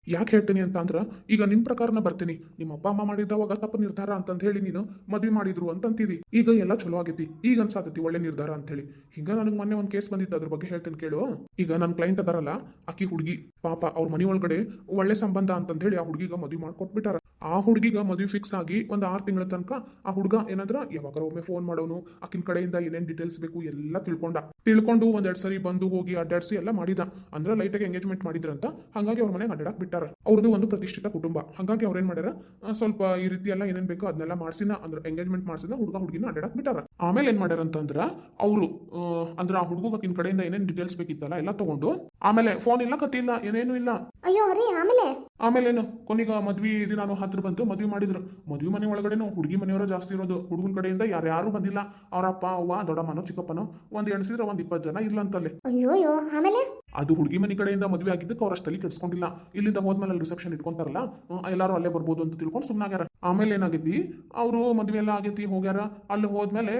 ಯಾಕೆ ಹೇಳ್ತೀನಿ ಅಂತ ಅಂದ್ರೆ, ಈಗ ನಿಮ್ ಪ್ರಕಾರನ ಬರ್ತೀನಿ. ನಿಮ್ಮ ಅಪ್ಪ ಅಮ್ಮ ಮಾಡಿದವಾಗ ತಪ್ಪು ನಿರ್ಧಾರ ಅಂತಂತ ಹೇಳಿ ನೀನು ಮದ್ವೆ ಮಾಡಿದ್ರು ಅಂತಂತೀರಿ. ಈಗ ಎಲ್ಲ ಚಲೋ ಆಗೈತಿ, ಈಗ ಅನ್ಸಾತೈತಿ ಒಳ್ಳೆ ನಿರ್ಧಾರ ಅಂತ ಹೇಳಿ. ಹಿಂಗ ನನಗೆ ಮೊನ್ನೆ ಒಂದು ಕೇಸ್ ಬಂದಿತ್ತು, ಅದ್ರ ಬಗ್ಗೆ ಹೇಳ್ತೇನೆ ಕೇಳು. ಈಗ ನನ್ನ ಕ್ಲೈಂಟ್ ಅದಾರಲ್ಲ, ಆಕಿ ಹುಡುಗಿ ಪಾಪ ಅವ್ರ ಮನೆ ಒಳಗಡೆ ಒಳ್ಳೆ ಸಂಬಂಧ ಅಂತಂತ ಹೇಳಿ ಆ ಹುಡುಗಿಗ ಮದ್ವೆ ಮಾಡ್ಕೊಟ್ಬಿಟ್ಟಾರ. ಆ ಹುಡುಗಿಗ ಮದುವೆ ಫಿಕ್ಸ್ ಆಗಿ ಒಂದು 6 ತಿಂಗಳ ತನಕ ಆ ಹುಡುಗ ಏನಂದ್ರ ಯಾವಾಗಾರ ಒಮ್ಮೆ ಫೋನ್ ಮಾಡೋನು, ಆಕಿನ ಕಡೆಯಿಂದ ಏನೇನ್ ಡೀಟೇಲ್ಸ್ ಬೇಕು ಎಲ್ಲ ತಿಳ್ಕೊಂಡು ಒಂದೆರಡು ಸರಿ ಬಂದು ಹೋಗಿ ಅಡ್ಡಾಡ್ಸಿ ಎಲ್ಲ ಮಾಡಿದ. ಅಂದ್ರೆ ಲೈಟಾಗಿ ಎಂಗೇಜ್ಮೆಂಟ್ ಮಾಡಿದ್ರಂತ, ಹಾಗಾಗಿ ಅವ್ರ ಮನೆಗೆ ಅಡ್ಡಾಡಕ್ ಬಿಟ್ಟಾರ. ಅವ್ರದ್ದು ಒಂದು ಪ್ರತಿಷ್ಠಿತ ಕುಟುಂಬ, ಹಾಗಾಗಿ ಅವ್ರೇನ್ ಮಾಡ್ಯಾರ, ಸ್ವಲ್ಪ ಈ ರೀತಿ ಎಲ್ಲ ಏನೇನ್ ಬೇಕೋ ಅದನ್ನೆಲ್ಲ ಮಾಡ್ಸಿನ, ಅಂದ್ರೆ ಎಂಗೇಜ್ಮೆಂಟ್ ಮಾಡ್ಸಿದ ಹುಡುಗಿನ ಅಡ್ಡಾಡಕ್ ಬಿಟ್ಟಾರ. ಆಮೇಲೆ ಏನ್ ಮಾಡ್ಯಾರ ಅಂತಂದ್ರ ಅವರು ಅಂದ್ರೆ ಆ ಹುಡುಗ ಆಕಿನ ಕಡೆಯಿಂದ ಏನೇನ್ ಡೀಟೇಲ್ಸ್ ಬೇಕಿತ್ತಲ್ಲ ಎಲ್ಲ ತಗೊಂಡು, ಆಮೇಲೆ ಫೋನ್ ಇಲ್ಲ ಕತ್ತಿಲ್ಲ ಏನೇನು ಇಲ್ಲ. ಅಯ್ಯೋ ರೀ, ಆಮೇಲೇನು ಕೊನೆಗ ಮದ್ವಿ ದಿನಾನು ಹತ್ರ ಬಂತು, ಮದ್ವಿ ಮಾಡಿದ್ರು. ಮದ್ವಿ ಮನೆ ಒಳಗಡೆನು ಹುಡುಗಿ ಮನೆಯವರ ಜಾಸ್ತಿ ಇರೋದು, ಹುಡುಗನ ಕಡೆಯಿಂದ ಯಾರು ಬಂದಿಲ್ಲ. ಅವ್ರ ಅಪ್ಪ ಅವ್ವ ದೊಡ್ಡಮ್ಮನೋ ಚಿಕ್ಕಪ್ಪನೋ ಒಂದ್ ಎಣಿಸಿದ್ರೆ 20 ಜನ ಇಲ್ಲ ಅಂತಲ್ಲಿ. ಅಯ್ಯೋ ಆಮೇಲೆ ಅದು ಹುಡುಗಿ ಮನೆ ಕಡೆಯಿಂದ ಮದುವೆ ಆಗಿದ್ದಕ್ಕೆ ಅವ್ರ ಅಷ್ಟಲ್ಲಿ ಕೆಡ್ಸ್ಕೊಂಡಿಲ್ಲ. ಇಲ್ಲಿಂದ ಹೋದ್ಮೇಲೆ ಅಲ್ಲಿ ರಿಸೆಪ್ಷನ್ ಇಟ್ಕೊಂತಾರಲ್ಲ, ಎಲ್ಲಾರು ಅಲ್ಲೇ ಬರ್ಬೋದು ಅಂತ ತಿಳ್ಕೊಂಡು ಸುಮ್ಮನಾಗ್ಯಾರ. ಆಮೇಲೆ ಏನಾಗೈತಿ, ಅವರು ಮದ್ವೆ ಎಲ್ಲ ಆಗೈತಿ ಹೋಗ್ಯಾರ. ಅಲ್ಲಿ ಹೋದ್ಮೇಲೆ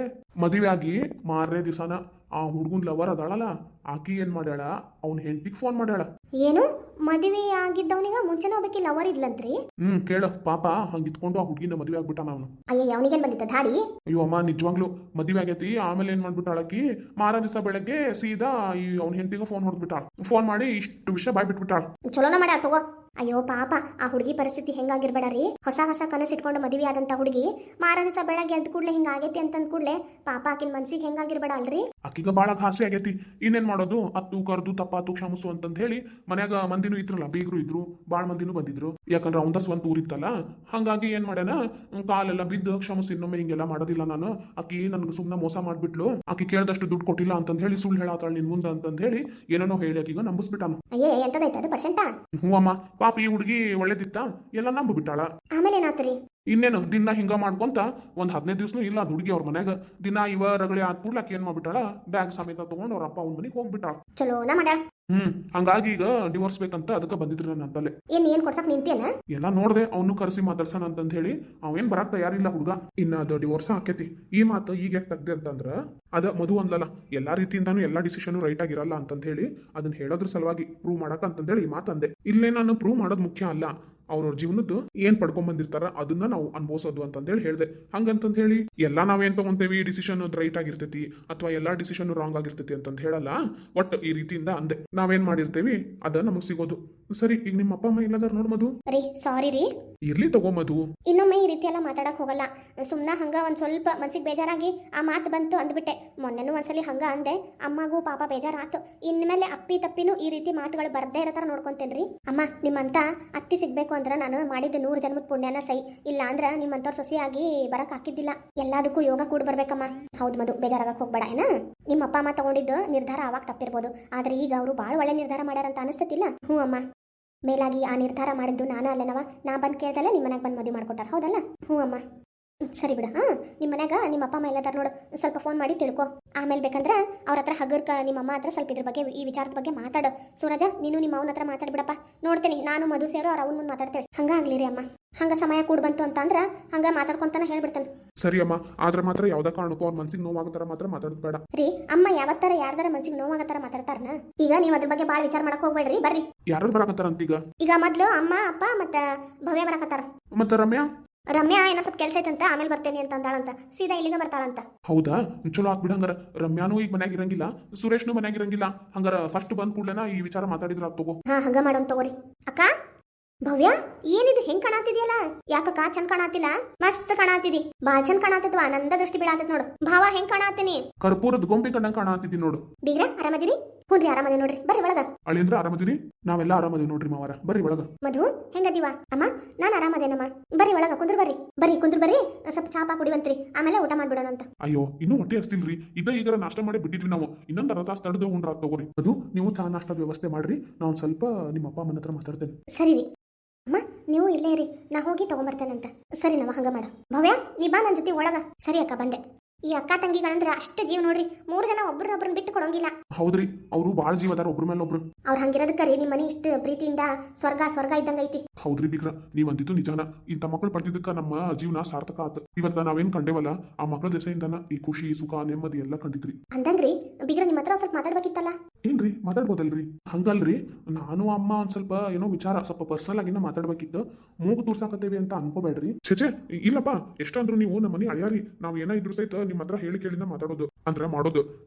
ಮದುವೆ ಆಗಿ ಮಾರನೇ ದಿವಸನ ಆ ಹುಡುಗನ್ ಲವರ್ ಅದಾಳಲ್ಲ, ಆಕಿ ಏನ್ ಮಾಡ್ಯಾಳ ಅವ್ನ ಹೆಂಡತಿಗೆ ಫೋನ್ ಮಾಡ್ಯಾಳ. ಏನು ಮದುವೆ ಆಗಿದ್ದವನಿಗ ಮುಂಚೆನೇ ಒಬ್ಬಾಕಿ ಲವರ್ ಇದ್ಲಂತ್ರಿ? ಕೇಳ ಪಾಪ ಹಂಗ ಇಟ್ಕೊಂಡು ಆ ಹುಡುಗಿನ ಮದುವೆ ಆಗ್ಬಿಟ್ಟಾನ ಅವನು. ಅಯ್ಯ ಅವನಿಗೇನ್ ಬಂದಿತ್ತ ಧಾಡಿ? ಅಯ್ಯೋ ಅಮ್ಮ ನಿಜವಾಗ್ಲು ಮದುವೆ ಆಗೈತಿ. ಆಮೇಲೆ ಏನ್ ಮಾಡ್ಬಿಟ್ಟಾಳಕಿ ಮಾರ ದಿವಸ ಬೆಳಗ್ಗೆ ಸೀದಾ ಈ ಅವ್ನ ಹೆಂಡತಿಗೆ ಫೋನ್ ಹೊಡೆದ್ಬಿಟ್ಟಾಳ. ಫೋನ್ ಮಾಡಿ ಇಷ್ಟು ವಿಷಯ ಬಾಯ್ ಬಿಟ್ಬಿಟ್ಟಾಳ. ಚಲೋನ ಮಾಡ್ಯಾರ ತಗೋ. ಅಯ್ಯೋ ಪಾಪ ಆ ಹುಡುಗಿ ಪರಿಸ್ಥಿತಿ ಹೆಂಗಾಗಿರ್ಬೇಡ ರೀ. ಹೊಸ ಹೊಸ ಕನಸು ಇಟ್ಕೊಂಡು ಮದುವೆ ಆದಂತ ಹುಡುಗಿ ಮಾರ ದಿವಸ ಬೆಳಗ್ಗೆ ಎದ್ದ ಕೂಡಲೇ ಹಿಂಗ ಆಗೈತಿ ಅಂತಂದ್ ಕೂಡಲೇ ಪಾಪ ಆಕಿನ ಮನ್ಸಿಗೆ ಹೆಂಗಾಗಿರ್ಬೇಡ ಅಲ್ರಿ. ಆಕಿಗ ಬಾಳ ಘಾಸಿ ಆಗೈತಿ. ಇನ್ನೇನ್ ಮಾಡೋದು, ಅತ್ತು ಕರ್ದು ತಪ್ಪಾತು ಕ್ಷಮಿಸು ಅಂತಂದ್ ಹೇಳಿ ಮನ್ಯಾಗ ಮಂದಿನೂ ಇದ್ರಲ್ಲ, ಬೀಗರು ಇದ್ರು, ಬಾಳ ಮಂದಿನೂ ಬಂದಿದ್ರು. ಯಾಕಂದ್ರೆ ಅವಂದ ಸ್ವಂತ ಊರಿತ್ತಲ್ಲ. ಹಂಗಾಗಿ ಏನ್ ಮಾಡ್ಯಾನ, ಕಾಲೆಲ್ಲ ಬಿದ್ದು ಕ್ಷಮಿಸಿ ಇನ್ನೊಮ್ಮೆ ಹಿಂಗೆಲ್ಲ ಮಾಡೋದಿಲ್ಲ ನಾನು, ಆಕಿ ನನ್ಗೆ ಸುಮ್ಮನೆ ಮೋಸ ಮಾಡ್ಬಿಟ್ಲು, ಆಕಿ ಕೇಳ್ದಷ್ಟು ದುಡ್ಡು ಕೊಟ್ಟಿಲ್ಲ ಅಂತಂದ್ ಹೇಳಿ ಸುಳ್ಳು ಹೇಳತ್ತಾಳ ನಿನ್ ಮುಂದೆ ಅಂತಂದ್ ಹೇಳಿ ಏನೇನೋ ಹೇಳಿ ಆಕಿಗ ನಂಬಿಸ್ಬಿಟ್ಟಾನ. ಅಯ್ಯೇ ಎಂತದೈತೆ ಅದು ಪರ್ಸೆಂಟ? ಹ್ಞೂ ಅಮ್ಮ, ಪಾಪ ಈ ಹುಡುಗಿ ಒಳ್ಳೇದಿತ್ತ, ಎಲ್ಲ ನಂಬಿಬಿಟ್ಟಾಳ. ಆಮೇಲೆ ಏನಾತ್ರಿ? ಇನ್ನೇನು ದಿನ ಹಿಂಗ ಮಾಡ್ಕೊಂತ ಒಂದ್ 15 ದಿವ್ಸನೂ ಇಲ್ಲ ಅದ್ ಹುಡುಗಿ ಅವ್ರ ಮನ್ಯಾಗ. ದಿನ ಇವ ರಗಳೆ ಆದ್ ಕೂಡ್ಲಾಕ ಏನ್ ಮಾಡ್ಬಿಟ್ಟಾಳ, ಬ್ಯಾಗ್ ಸಮೇತ ತಗೊಂಡ್ ಅವ್ರ ಅಪ್ಪ ಅವ್ನ ಮನೆಗೆ ಹೋಗ್ಬಿಟ್ಟಾಳ. ಚಲೋನ ಮಾಡ್ಯಾಳ. ಹಂಗಾಗಿ ಈಗ ಡಿವೋರ್ಸ್ ಬೇಕಂತ ಅದಕ್ಕೆ ಬಂದಿದ್ರಿ ನನ್ನ ಅಂತಲ್ಲೇ. ಏನ್ ಕೊಡ್ಸಕ್ ನಿಂತೇನ? ಎಲ್ಲ ನೋಡ್ದೆ, ಅವನು ಕರೆಸಿ ಮಾತಾಡ್ಸಣ ಅಂತಂದ್ ಹೇಳಿ ಅವೇನ್ ಬರಾಕ್ ತಯಾರಿಲ್ಲ ಹುಡುಗ. ಇನ್ನ ಅದು ಡಿವೋರ್ಸ್ ಆಕೇತಿ. ಈ ಮಾತು ಈಗ ಯಾಕೆ ತೆಗ್ದೆ ಅಂತಂದ್ರ ಅದ ಮಧು ಅನ್ಲಲ್ಲ, ಎಲ್ಲಾ ರೀತಿಯಿಂದಾನು ಎಲ್ಲಾ ಡಿಸಿಷನ್ ರೈಟ್ ಆಗಿರಲ್ಲ ಅಂತಂದ್ ಹೇಳಿ ಅದನ್ನ ಹೇಳೋದ್ರ ಸಲುವಾಗಿ ಪ್ರೂವ್ ಮಾಡಕ್ ಅಂತಂದೇಳಿ ಈ ಮಾತಂದೆ. ಇಲ್ಲೇ ನಾನು ಪ್ರೂವ್ ಮಾಡೋದ್ ಮುಖ್ಯ ಅಲ್ಲ, ಅವ್ರವ್ರ ಜೀವನದ್ದು ಏನ್ ಪಡ್ಕೊಂಡ್ ಬಂದಿರ್ತಾರ ಅದನ್ನ ನಾವು ಅನ್ಭವಿಸೋದು ಅಂತಂದೇಳಿ ಹೇಳ್ದೆ. ಹಂಗಂತಂದ್ ಹೇಳಿ ಎಲ್ಲಾ ನಾವೇನ್ ತಗೊಂತೇವಿ ಡಿಸಿಷನ್ ರೈಟ್ ಆಗಿರ್ತೈತಿ ಅಥವಾ ಎಲ್ಲಾ ಡಿಸಿಷನ್ ರಾಂಗ್ ಆಗಿರ್ತೈತಿ ಅಂತಂದ್ ಹೇಳಲ್ಲ. ಒಟ್ಟು ಈ ರೀತಿಯಿಂದ ಅಂದೆ ನಾವೇನ್ ಮಾಡಿರ್ತೇವಿ ಅದ ನಮಗ್ ಸಿಗೋದು. ಸರಿ, ಈಗ ನಿಮ್ಮ ಅಪ್ಪ ಅಮ್ಮ ಎಲ್ಲದಾರ ನೋಡ್ ಮಧು. ರೀ ಸಾರಿ ರೀ. ಇರ್ಲಿ ತಗೋ ಮಧು, ಇನ್ನೊಮ್ಮೆ ಈ ರೀತಿ ಎಲ್ಲ ಮಾತಾಡಕ್ ಹೋಗಲ್ಲ. ಸುಮ್ನ ಹಂಗ ಒಂದ್ ಸ್ವಲ್ಪ ಮನ್ಸಿಗೆ ಬೇಜಾರಾಗಿ ಆ ಮಾತು ಬಂತು ಅಂದ್ಬಿಟ್ಟೆ. ಮೊನ್ನೆನೂ ಒಂದ್ಸಲಿ ಹಂಗ ಅಂದೆ, ಅಮ್ಮಗೂ ಪಾಪ ಬೇಜಾರಾತು. ಇನ್ಮೇಲೆ ಅಪ್ಪಿ ತಪ್ಪಿನೂ ಈ ರೀತಿ ಮಾತುಗಳು ಬರ್ದೇ ಇರೋ ತರ ನೋಡ್ಕೊಂತೇನ್ರಿ. ಅಮ್ಮ ನಿಮ್ಮಂತ ಅತ್ತಿ ಸಿಗ್ಬೇಕು ಅಂದ್ರ ನಾನು ಮಾಡಿದ 100 ಜನ್ಮದ ಪುಣ್ಯನ ಸೈ, ಇಲ್ಲ ಅಂದ್ರ ನಿಮ್ಮಂತವ್ರ ಸೊಸೆಯಾಗಿ ಬರಕ್ ಹಾಕಿದ್ದಿಲ್ಲ. ಎಲ್ಲದಕ್ಕೂ ಯೋಗ ಕೂಡ ಬರ್ಬೇಕಮ್ಮ. ಹೌದ್ ಮಧು, ಬೇಜಾರಾಗಕ್ ಹೋಗ್ಬೇಡ ಏನ. ನಿಮ್ಮ ಅಪ್ಪ ಅಮ್ಮ ತಗೊಂಡಿದ್ದು ನಿರ್ಧಾರ ಅವಾಗ ತಪ್ಪಿರ್ಬೋದು, ಆದ್ರೆ ಈಗ ಅವರು ಬಾಳ ಒಳ್ಳೆ ನಿರ್ಧಾರ ಮಾಡ್ಯಾರಂತ ಅನಿಸ್ತತಿಲ್ಲ? ಹ್ಞೂ ಅಮ್ಮ, ಮೇಲಾಗಿ ಆ ನಿರ್ಧಾರ ಮಾಡಿದ್ದು ನಾನ ಅಲ್ಲನವ. ನಾ ಬಂದ್ ಕೇಳ್ದಲ್ಲ ನಿಮ್ಮ ಮನೆಗೆ ಬಂದು ಮದುವೆ ಮಾಡ್ಕೊಟ್ಟಾರ, ಹೌದಲ್ಲ? ಹ್ಞೂ ಅಮ್ಮ. ಸರಿ ಬಿಡ. ನಿಮ್ಮ ಮನ್ಯಾಗ ನಿಮ್ಮ ಅಪ್ಪ ಅಮ್ಮ ಎಲ್ಲದಾರ ನೋಡು, ಸ್ವಲ್ಪ ಫೋನ್ ಮಾಡಿ ತಿಳ್ಕೊ. ಆಮೇಲೆ ಬೇಕಂದ್ರ ಅವ್ರ ಹತ್ರ ಹಗರ್ಕ ನಿಮ್ಮ ಅಮ್ಮ ಹತ್ರ ಸ್ವಲ್ಪ ಇದ್ರ ಬಗ್ಗೆ ಈ ವಿಚಾರದ ಬಗ್ಗೆ ಮಾತಾಡು. ಸೂರಜ, ನೀನು ನಿಮ್ಮ ಅವನ ಹತ್ರ ಮಾತಾಡ್ಬಿಡಪ್ಪ. ನೋಡ್ತೇನೆ ನಾನು ಮಧು ಸೇರೋ ಅವ್ರ ಅವನ ಮುಂದೆ ಮಾತಾಡ್ತೇವೆ. ಹಂಗ ಆಗ್ಲಿರಿ ಅಮ್ಮ. ಹಂಗ ಸಮಯ ಕೂಡ ಬಂತು ಅಂತ ಅಂದ್ರ ಹಂಗ ಮಾತಾಡ್ಕೊಂತಾನೆ ಹೇಳ್ಬಿಡ್ತಾನೆ. ಸರಿ ಅಮ್ಮ, ಆದ್ರೆ ಮಾತ್ರ ಯಾವ್ದ ಕಾರಣಕ್ಕೂ ಅವ್ರ ಮನ್ಸಿಗೆ ನೋವಾಗತ್ತಾರ ಮಾತ್ರ ಮಾತಾಡೋದು ಬೇಡ ರೀ. ಅಮ್ಮ ಯಾವತ್ತರ ಯಾರ್ದಾರ ಮನ್ಸಿಗೆ ನೋವಾಗತ್ತಾರ ಮಾತಾಡ್ತಾರನ? ಈಗ ನೀವು ಅದ್ರ ಬಗ್ಗೆ ಬಾಳ ವಿಚಾರ ಮಾಡಕ್ ಹೋಗ್ಬೇಡ್ರಿ, ಬರ್ರಿ. ಯಾರು ಬರಾಕತ್ತಾರ ಅಂತೀಗ? ಈಗ ಮೊದ್ಲು ಅಮ್ಮ ಅಪ್ಪ ಮತ್ತ ಭವ್ಯ ಬರಾಕತ್ತಾರ. ಮತ್ತ ರಮ್ಯಾ ಏನೋ ಸ್ವಲ್ಪ ಕೆಲಸ ಐತಂತ ಆಮೇಲೆ ಬರ್ತೇನೆ ಅಂತ ಅಂದಾಳಂತ. ಸೀದಾ ಇಲ್ಲಿಗೆ ಬರ್ತಾಳಂತ. ಹೌದಾ, ಚಲೋ ಆಗ್ಬಿಡ. ಹಂಗಾರ ರಮ್ಯಾನು ಈಗ ಮನ್ಯಾಗ ಇರಂಗಿಲ್ಲ, ಸುರೇಶ್ನು ಮನ್ಯಾಗ ಇರಂಗಿಲ್ಲ. ಹಂಗಾರ ಫಸ್ಟ್ ಬಂದ್ ಕೂಡ್ಲೇನ ಈ ವಿಚಾರ ಮಾತಾಡಿದ್ರ ತಗೋ. ಹಂಗ ಮಾಡೋನ್ ತಗೋರಿ. ಅಕ್ಕ ಭವ್ಯ, ಏನಿದು ಹೆಂಗ್ ಕಾಣತಿದ್ಯಲ್ಲ? ಯಾಕಕ್ಕ ಚಂದ ಕಾಣತಿಲ್ಲ? ಮಸ್ತ್ ಕಾಣತಿದಿ, ಬಾಳ್ ಚಂದ ಕಾಣತಿದ್ವಾ. ನಂದ ದೃಷ್ಟಿ ಬೀಳಾತೈತ್ ನೋಡು. ಭಾವ ಹೆಂಗ್ ಕಾಣತೀನಿ? ಕರ್ಪೂರದ ಗೊಂಬೆ ಕಂಡಂಗ್ ಕಾಣತಿದ್ದಿ ನೋಡು. ಬೀಗ್ರ ಆರಾಮದಿರಿ? ಹ್ಞೂ ಅರಾಮದಿ ನೋಡ್ರಿ, ಬರ್ರಿ ಒಳಗ. ಅಳಿಂದ್ರ ಆರಾಮದಿರಿ? ನಾವೆಲ್ಲ ಆರಾಮದಿ ನೋಡ್ರಿ ಮಾವಾರ, ಬರ್ರಿ ಒಳಗ. ಮಧು ಹೆಂಗದಿವ? ಅಮ್ಮ ನಾನ್ ಆರಾಮದೇನಮ್ಮ. ಬರ್ರಿ ಒಳಗ ಕುಂದ್ರ ಬರ್ರಿ. ಕುಂದ್ರ ಬರ್ರಿ. ಸ್ವಲ್ಪ ಚಾಪಾ ಕುಡಿವಂತ್ರಿ, ಆಮೇಲೆ ಊಟ ಮಾಡ್ಬಿಡೋಣ ಅಂತ. ಅಯ್ಯೋ, ಇನ್ನೂ ಹೊಟ್ಟೆ ಹಸ್ತಿಲ್ರಿ. ಈಗರ ನಾಷ್ಟ ಮಾಡಿ ಬಿಟ್ಟಿದ್ವಿ ನಾವು. ಇನ್ನೊಂದು ಅರ್ಧ ತಾಸು ತಡೆದು ಉಂಡ್ರ ತಗೋರಿ. ಅದು ನೀವು ಚಾ ನಾಷ್ಟ ವ್ಯವಸ್ಥೆ ಮಾಡ್ರಿ. ನಾನು ಸ್ವಲ್ಪ ನಿಮ್ಮ ಅಪ್ಪ ಅಮ್ಮನ ಹತ್ರ ಮಾತಾಡ್ತೇನೆ. ಸರಿ ರೀ ಅಮ್ಮ, ನೀವು ಇಲ್ಲೇ ಇರಿ, ನಾ ಹೋಗಿ ತಗೊಂಬರ್ತೇನಂತ. ಸರಿ ನಾವು ಹಂಗ ಮಾಡ. ಭವ್ಯ ನೀ ಬಾ ನನ್ನ ಜೊತೆ ಒಳಗ. ಸರಿ ಅಕ್ಕ, ಬಂದೆ. ಈ ಅಕ್ಕ ತಂಗಿಗಳಂದ್ರೆ ಅಷ್ಟು ಜೀವ ನೋಡ್ರಿ. 3 ಜನ ಒಬ್ರನ್ನೊಬ್ರನ್ನ ಬಿಟ್ಟು ಕೊಡೋಂಗಿಲ್ಲ. ಹೌದ್ರಿ, ಅವರು ಬಾಳ ಜೀವ ಅದಾರ ಒಬ್ರ ಮೇಲೆ ಒಬ್ರು. ಅವ್ರು ಹಂಗಿರೋದಕ್ಕ ರೀ ನಿಮ್ಮ ಮನೆ ಇಷ್ಟು ಪ್ರೀತಿಯಿಂದ ಸ್ವರ್ಗ ಇದ್ದಂಗ ಐತಿ. ಹೌದ್ರಿ ಬಿಗ್ರ, ನೀವ್ ಅಂದಿದ್ದು ನಿಜಾನ. ಇಂಥ ಮಕ್ಕಳು ಪಡೆದಿದ್ದಕ್ಕ ನಮ್ಮ ಜೀವನ ಸಾರ್ಥಕ ಆತ. ಇವತ್ತ ನಾವೇನ್ ಕಂಡೇವಲ್ಲ, ಆ ಮಕ್ಕಳ ದೆಸೆಯಿಂದನ ಈ ಖುಷಿ ಸುಖ ನೆಮ್ಮದಿ ಎಲ್ಲ ಕಂಡಿದ್ರಿ. ಅಂದಂಗ್ರಿ ಬಿಗ್ರ, ನಿಮ್ಮ ಹತ್ರ ಸ್ವಲ್ಪ ಮಾತಾಡ್ಬೇಕಿತ್ತಲ್ಲ? ಏನ್ರಿ ಮಾತಾಡ್ಬೋದಲ್ರಿ? ಹಂಗಲ್ರಿ, ನಾನು ಅಮ್ಮ ಒಂದ್ ಸ್ವಲ್ಪ ಏನೋ ವಿಚಾರ ಸ್ವಲ್ಪ ಪರ್ಸನಲ್ ಆಗಿನ ಮಾತಾಡ್ಬೇಕಿತ್ತು. ಮೂಗು ತೂರ್ಸಾಕತ್ತೇವಿ ಅಂತ ಅನ್ಕೋಬೇಡ್ರಿ. ಛೆಛೆ ಇಲ್ಲಪ್ಪ, ಎಷ್ಟಂದ್ರು ನೀವು ನಮ್ಮ ಮನೆ ಅಳಿಯಾರಿ. ನಾವ್ ಏನ ಇದ್ರು ಸಹಿತ ನಿಮ್ಮ ಹತ್ರ ಹೇಳಿ ಕೇಳಿಂದ ಮಾತಾಡೋದು ಅಂದ್ರ ಮಾಡೋದು.